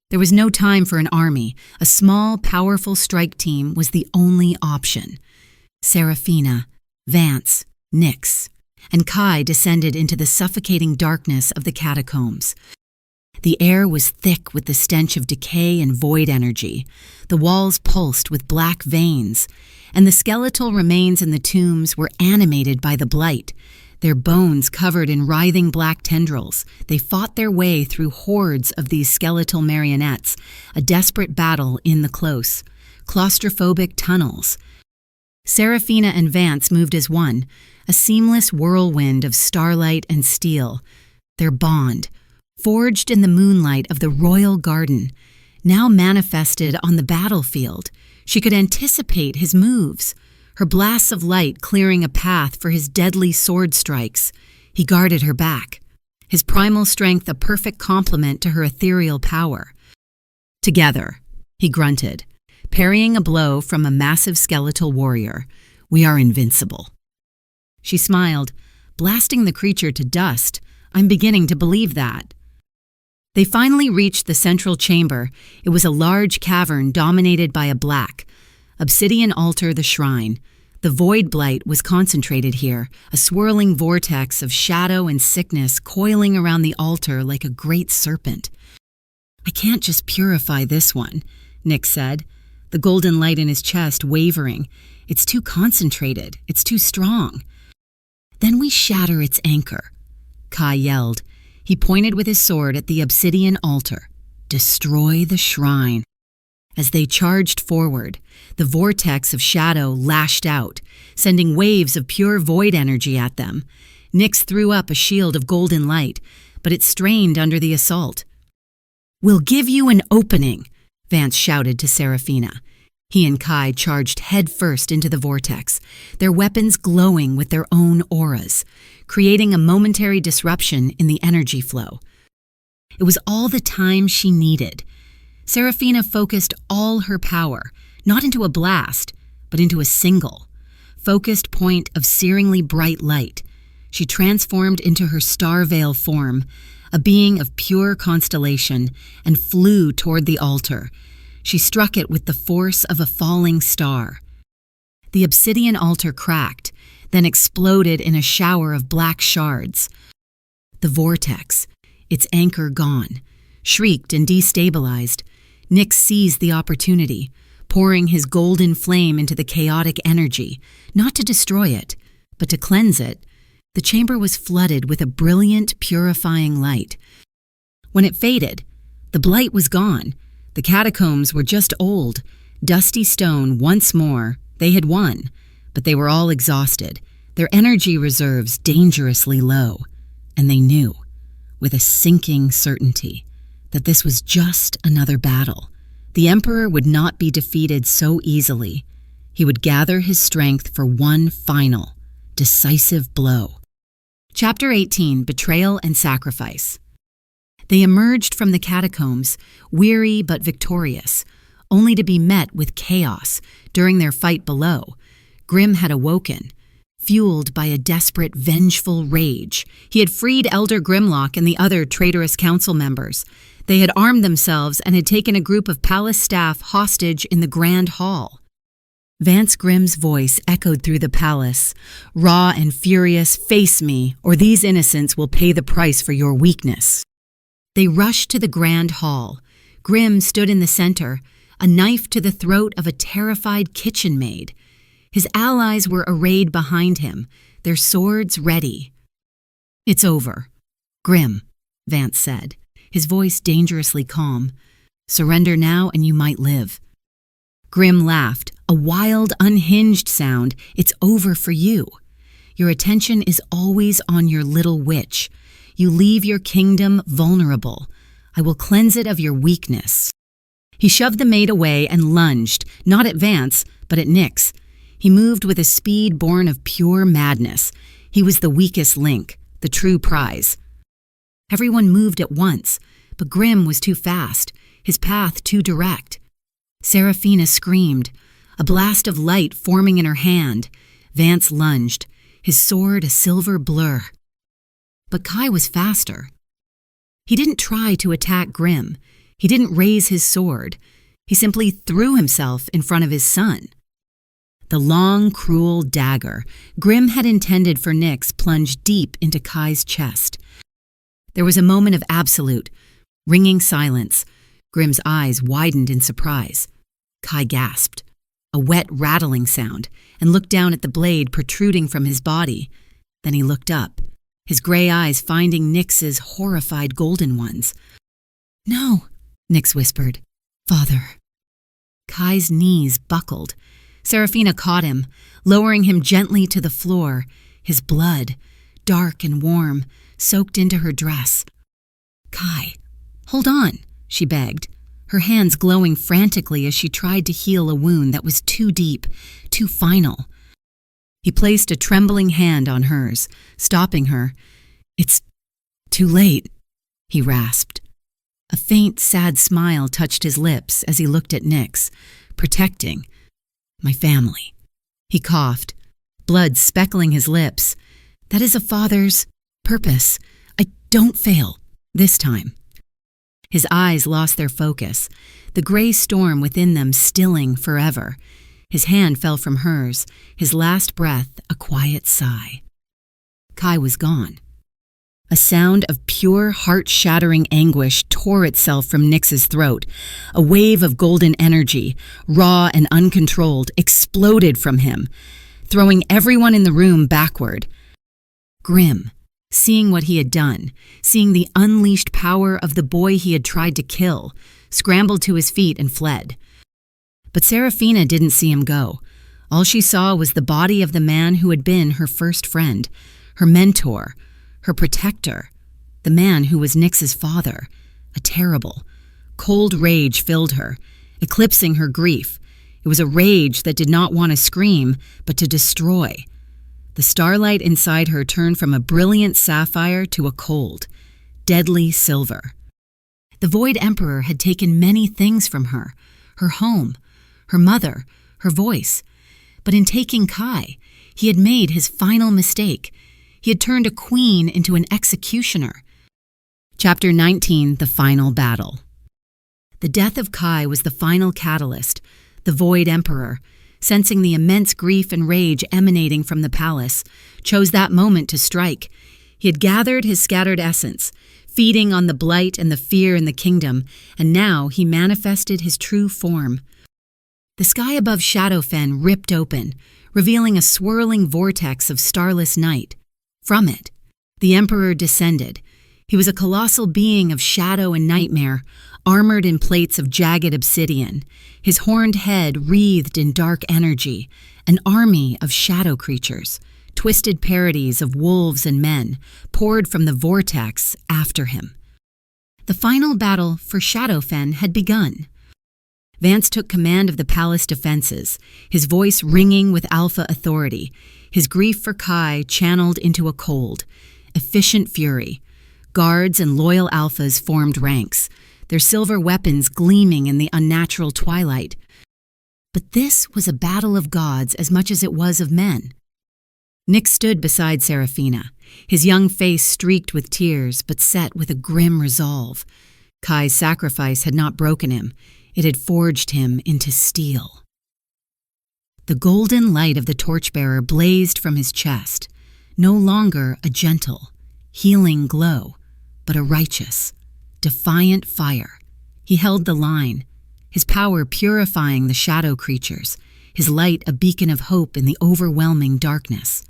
There was no time for an army. A small, powerful strike team was the only option. Serafina, Vance, Nyx, and Kai descended into the suffocating darkness of the catacombs. The air was thick with the stench of decay and void energy. The walls pulsed with black veins, and the skeletal remains in the tombs were animated by the blight. Their bones covered in writhing black tendrils, they fought their way through hordes of these skeletal marionettes, a desperate battle in the close, claustrophobic tunnels. Serafina and Vance moved as one, a seamless whirlwind of starlight and steel. Their bond, forged in the moonlight of the royal garden, now manifested on the battlefield. She could anticipate his moves, her blasts of light clearing a path for his deadly sword strikes. He guarded her back, his primal strength a perfect complement to her ethereal power. Together, he grunted, parrying a blow from a massive skeletal warrior. We are invincible. She smiled, blasting the creature to dust. I'm beginning to believe that. They finally reached the central chamber. It was a large cavern dominated by a black, obsidian altar, the shrine. The void blight was concentrated here, a swirling vortex of shadow and sickness coiling around the altar like a great serpent. "I can't just purify this one," Nick said, the golden light in his chest wavering. "It's too concentrated. It's too strong." "Then we shatter its anchor," Kai yelled. He pointed with his sword at the obsidian altar. "Destroy the shrine." As they charged forward, the vortex of shadow lashed out, sending waves of pure void energy at them. Nyx threw up a shield of golden light, but it strained under the assault. "We'll give you an opening," Vance shouted to Seraphina. He and Kai charged headfirst into the vortex, their weapons glowing with their own auras, creating a momentary disruption in the energy flow. It was all the time she needed. Seraphina focused all her power, not into a blast, but into a single, focused point of searingly bright light. She transformed into her star veil form, a being of pure constellation, and flew toward the altar. She struck it with the force of a falling star. The obsidian altar cracked, then exploded in a shower of black shards. The vortex, its anchor gone, shrieked and destabilized. Nyx seized the opportunity, pouring his golden flame into the chaotic energy, not to destroy it, but to cleanse it. The chamber was flooded with a brilliant, purifying light. When it faded, the blight was gone. The catacombs were just old, dusty stone once more. They had won, but they were all exhausted, their energy reserves dangerously low. And they knew, with a sinking certainty, that this was just another battle. The Emperor would not be defeated so easily. He would gather his strength for one final, decisive blow. Chapter 18, Betrayal and Sacrifice. They emerged from the catacombs, weary but victorious, only to be met with chaos during their fight below. Grimm had awoken, fueled by a desperate, vengeful rage. He had freed Elder Grimlock and the other traitorous council members. They had armed themselves and had taken a group of palace staff hostage in the Grand Hall. Vance Grimm's voice echoed through the palace, raw and furious. "Face me, or these innocents will pay the price for your weakness." They rushed to the Grand Hall. Grimm stood in the center, a knife to the throat of a terrified kitchen maid. His allies were arrayed behind him, their swords ready. "It's over. Grimm," Vance said, his voice dangerously calm. "Surrender now and you might live." Grimm laughed, a wild, unhinged sound. "It's over for you. Your attention is always on your little witch. You leave your kingdom vulnerable. I will cleanse it of your weakness." He shoved the maid away and lunged, not at Vance, but at Nyx. He moved with a speed born of pure madness. He was the weakest link, the true prize. Everyone moved at once, but Grimm was too fast, his path too direct. Seraphina screamed, a blast of light forming in her hand. Vance lunged, his sword a silver blur. But Kai was faster. He didn't try to attack Grimm. He didn't raise his sword. He simply threw himself in front of his son. The long, cruel dagger Grimm had intended for Nyx plunged deep into Kai's chest. There was a moment of absolute, ringing silence. Grimm's eyes widened in surprise. Kai gasped, a wet rattling sound, and looked down at the blade protruding from his body. Then he looked up, his gray eyes finding Nyx's horrified golden ones. "No," Nyx whispered. "Father." Kai's knees buckled. Seraphina caught him, lowering him gently to the floor. His blood, dark and warm, soaked into her dress. "Kai, hold on," she begged, her hands glowing frantically as she tried to heal a wound that was too deep, too final. He placed a trembling hand on hers, stopping her. "It's too late," he rasped. A faint, sad smile touched his lips as he looked at Nyx, protecting. "My family." He coughed, blood speckling his lips. "That is a father's purpose. I don't fail this time." His eyes lost their focus, the gray storm within them stilling forever. His hand fell from hers, his last breath a quiet sigh. Kai was gone. A sound of pure, heart-shattering anguish tore itself from Nyx's throat. A wave of golden energy, raw and uncontrolled, exploded from him, throwing everyone in the room backward. Grim, seeing what he had done, seeing the unleashed power of the boy he had tried to kill, scrambled to his feet and fled. But Serafina didn't see him go. All she saw was the body of the man who had been her first friend, her mentor, her protector, the man who was Nyx's father. A terrible, cold rage filled her, eclipsing her grief. It was a rage that did not want to scream, but to destroy. The starlight inside her turned from a brilliant sapphire to a cold, deadly silver. The Void Emperor had taken many things from her, her home, her mother, her voice. But in taking Kai, he had made his final mistake. He had turned a queen into an executioner. Chapter 19, The Final Battle. The death of Kai was the final catalyst. The Void Emperor, sensing the immense grief and rage emanating from the palace, chose that moment to strike. He had gathered his scattered essence, feeding on the blight and the fear in the kingdom, and now he manifested his true form. The sky above Shadowfen ripped open, revealing a swirling vortex of starless night. From it, the Emperor descended. He was a colossal being of shadow and nightmare, armored in plates of jagged obsidian, his horned head wreathed in dark energy, an army of shadow creatures, twisted parodies of wolves and men, poured from the vortex after him. The final battle for Shadowfen had begun. Vance took command of the palace defenses, his voice ringing with alpha authority, his grief for Kai channeled into a cold, efficient fury. Guards and loyal alphas formed ranks, their silver weapons gleaming in the unnatural twilight. But this was a battle of gods as much as it was of men. Nyx stood beside Serafina, his young face streaked with tears but set with a grim resolve. Kai's sacrifice had not broken him. It had forged him into steel. The golden light of the torchbearer blazed from his chest, no longer a gentle, healing glow, but a righteous, defiant fire. He held the line, his power purifying the shadow creatures, his light a beacon of hope in the overwhelming darkness.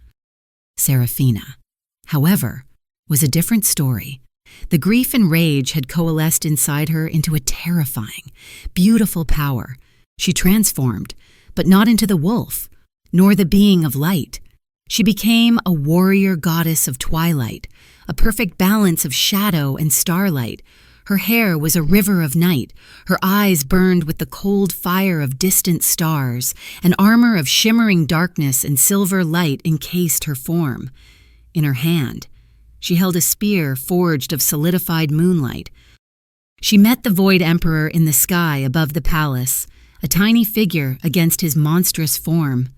Serafina, however, was a different story. The grief and rage had coalesced inside her into a terrifying, beautiful power. She transformed, but not into the wolf, nor the being of light. She became a warrior goddess of twilight, a perfect balance of shadow and starlight. Her hair was a river of night, her eyes burned with the cold fire of distant stars, an armor of shimmering darkness and silver light encased her form. In her hand, she held a spear forged of solidified moonlight. She met the Void Emperor in the sky above the palace, a tiny figure against his monstrous form.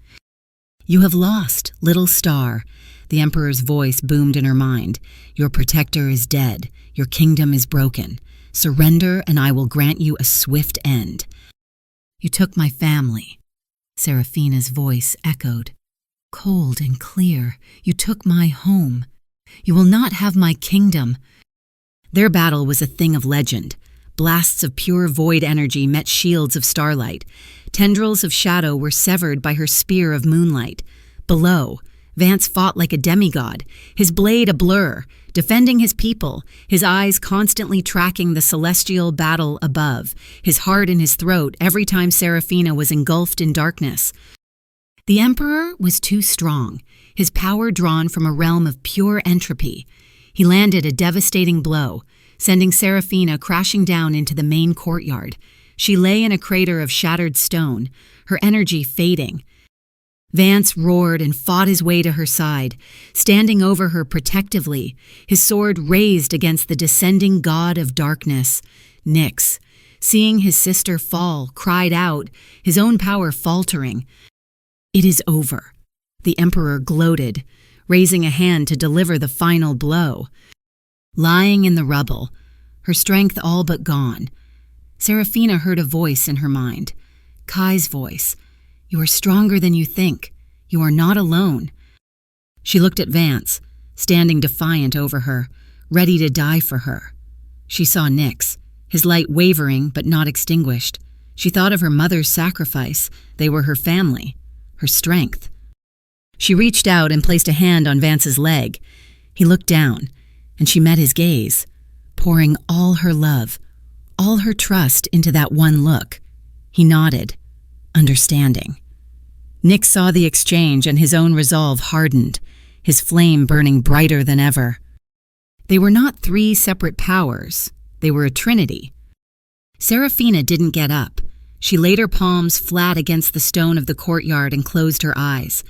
"You have lost, little star," the Emperor's voice boomed in her mind. "Your protector is dead. Your kingdom is broken. Surrender and I will grant you a swift end." "You took my family," Serafina's voice echoed. "Cold and clear, you took my home. You will not have my kingdom." Their battle was a thing of legend. Blasts of pure void energy met shields of starlight. Tendrils of shadow were severed by her spear of moonlight. Below, Vance fought like a demigod, his blade a blur, defending his people, his eyes constantly tracking the celestial battle above, his heart in his throat every time Serafina was engulfed in darkness. The Emperor was too strong, his power drawn from a realm of pure entropy. He landed a devastating blow, sending Serafina crashing down into the main courtyard. She lay in a crater of shattered stone, her energy fading. Vance roared and fought his way to her side, standing over her protectively, his sword raised against the descending god of darkness. Nyx, seeing his sister fall, cried out, his own power faltering. "It is over," the Emperor gloated, raising a hand to deliver the final blow. Lying in the rubble, her strength all but gone, Serafina heard a voice in her mind, Kai's voice. You are stronger than you think. You are not alone." She looked at Vance, standing defiant over her, ready to die for her. She saw Nyx, his light wavering but not extinguished. She thought of her mother's sacrifice. They were her family, her strength. She reached out and placed a hand on Vance's leg. He looked down, and she met his gaze, pouring all her love, all her trust into that one look. He nodded, understanding. Nyx saw the exchange, and his own resolve hardened, his flame burning brighter than ever. They were not three separate powers. They were a trinity. Seraphina didn't get up. She laid her palms flat against the stone of the courtyard and closed her eyes.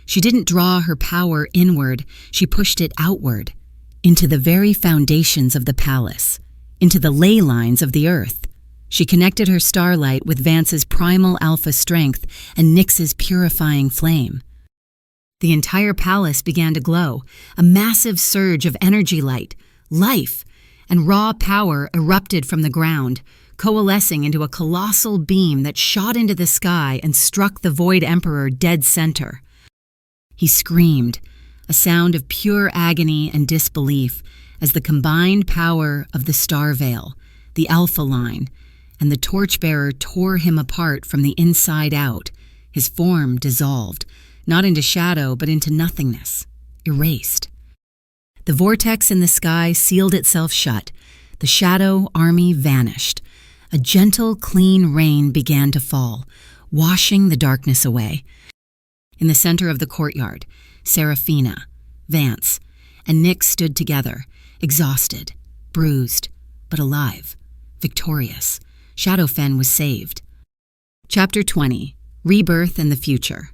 She didn't draw her power inward. She pushed it outward, into the very foundations of the palace, into the ley lines of the earth. She connected her starlight with Vance's primal alpha strength and Nyx's purifying flame. The entire palace began to glow, a massive surge of energy light, life, and raw power erupted from the ground, coalescing into a colossal beam that shot into the sky and struck the Void Emperor dead center. He screamed, a sound of pure agony and disbelief, as the combined power of the Star Veil, the Alpha Line, and the Torchbearer tore him apart from the inside out. His form dissolved, not into shadow but into nothingness, erased. The vortex in the sky sealed itself shut. The shadow army vanished. A gentle, clean rain began to fall, washing the darkness away. In the center of the courtyard, Seraphina, Vance, and Nyx stood together, exhausted, bruised, but alive, victorious. Shadowfen was saved. Chapter 20, Rebirth and the Future.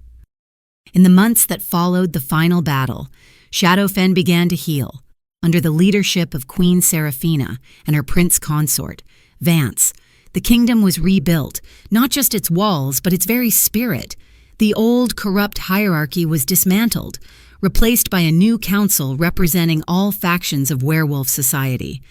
In the months that followed the final battle, Shadowfen began to heal, under the leadership of Queen Seraphina and her prince consort, Vance. The kingdom was rebuilt, not just its walls, but its very spirit. The old, corrupt hierarchy was dismantled, replaced by a new council representing all factions of werewolf society.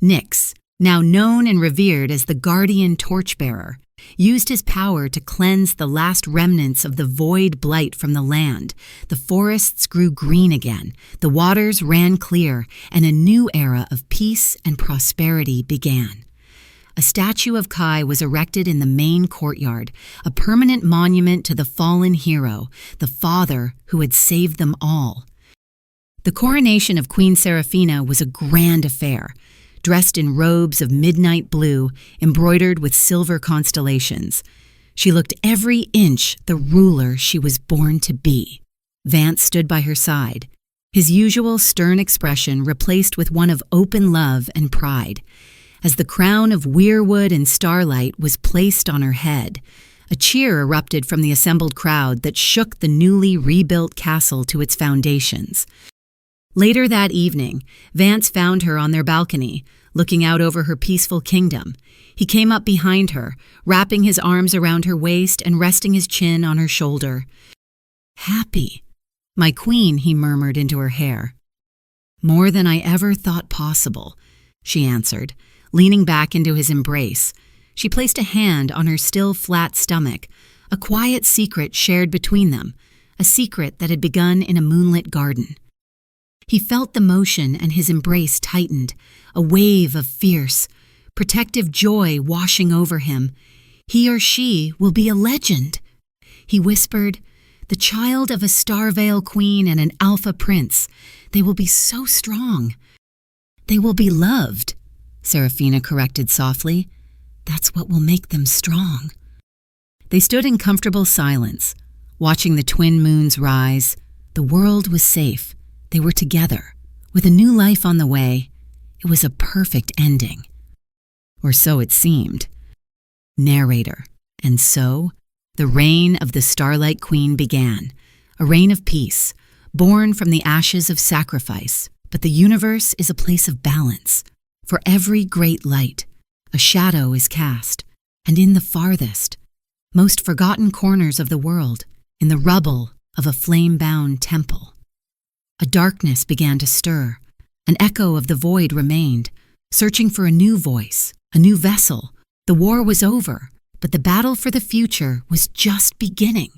Nyx, now known and revered as the Guardian Torchbearer, used his power to cleanse the last remnants of the void blight from the land. The forests grew green again, the waters ran clear, and a new era of peace and prosperity began. A statue of Kai was erected in the main courtyard, a permanent monument to the fallen hero, the father who had saved them all. The coronation of Queen Seraphina was a grand affair, dressed in robes of midnight blue, embroidered with silver constellations. She looked every inch the ruler she was born to be. Vance stood by her side, his usual stern expression replaced with one of open love and pride. As the crown of weirwood and starlight was placed on her head, a cheer erupted from the assembled crowd that shook the newly rebuilt castle to its foundations. Later that evening, Vance found her on their balcony, looking out over her peaceful kingdom. He came up behind her, wrapping his arms around her waist and resting his chin on her shoulder. "Happy, my queen," he murmured into her hair. "More than I ever thought possible," she answered, leaning back into his embrace. She placed a hand on her still flat stomach, a quiet secret shared between them, a secret that had begun in a moonlit garden. He felt the motion and his embrace tightened, a wave of fierce, protective joy washing over him. He or she will be a legend. He whispered, "The child of a Starvale queen and an alpha prince. They will be so strong. They will be loved," Seraphina corrected softly. "That's what will make them strong." They stood in comfortable silence, watching the twin moons rise. The world was safe. They were together, with a new life on the way. It was a perfect ending. Or so it seemed. Narrator. And so, the reign of the Starlight Queen began, a reign of peace, born from the ashes of sacrifice. But the universe is a place of balance. For every great light, a shadow is cast, and in the farthest, most forgotten corners of the world, in the rubble of a flame-bound temple, a darkness began to stir. An echo of the void remained, searching for a new voice, a new vessel. The war was over. But the battle for the future was just beginning.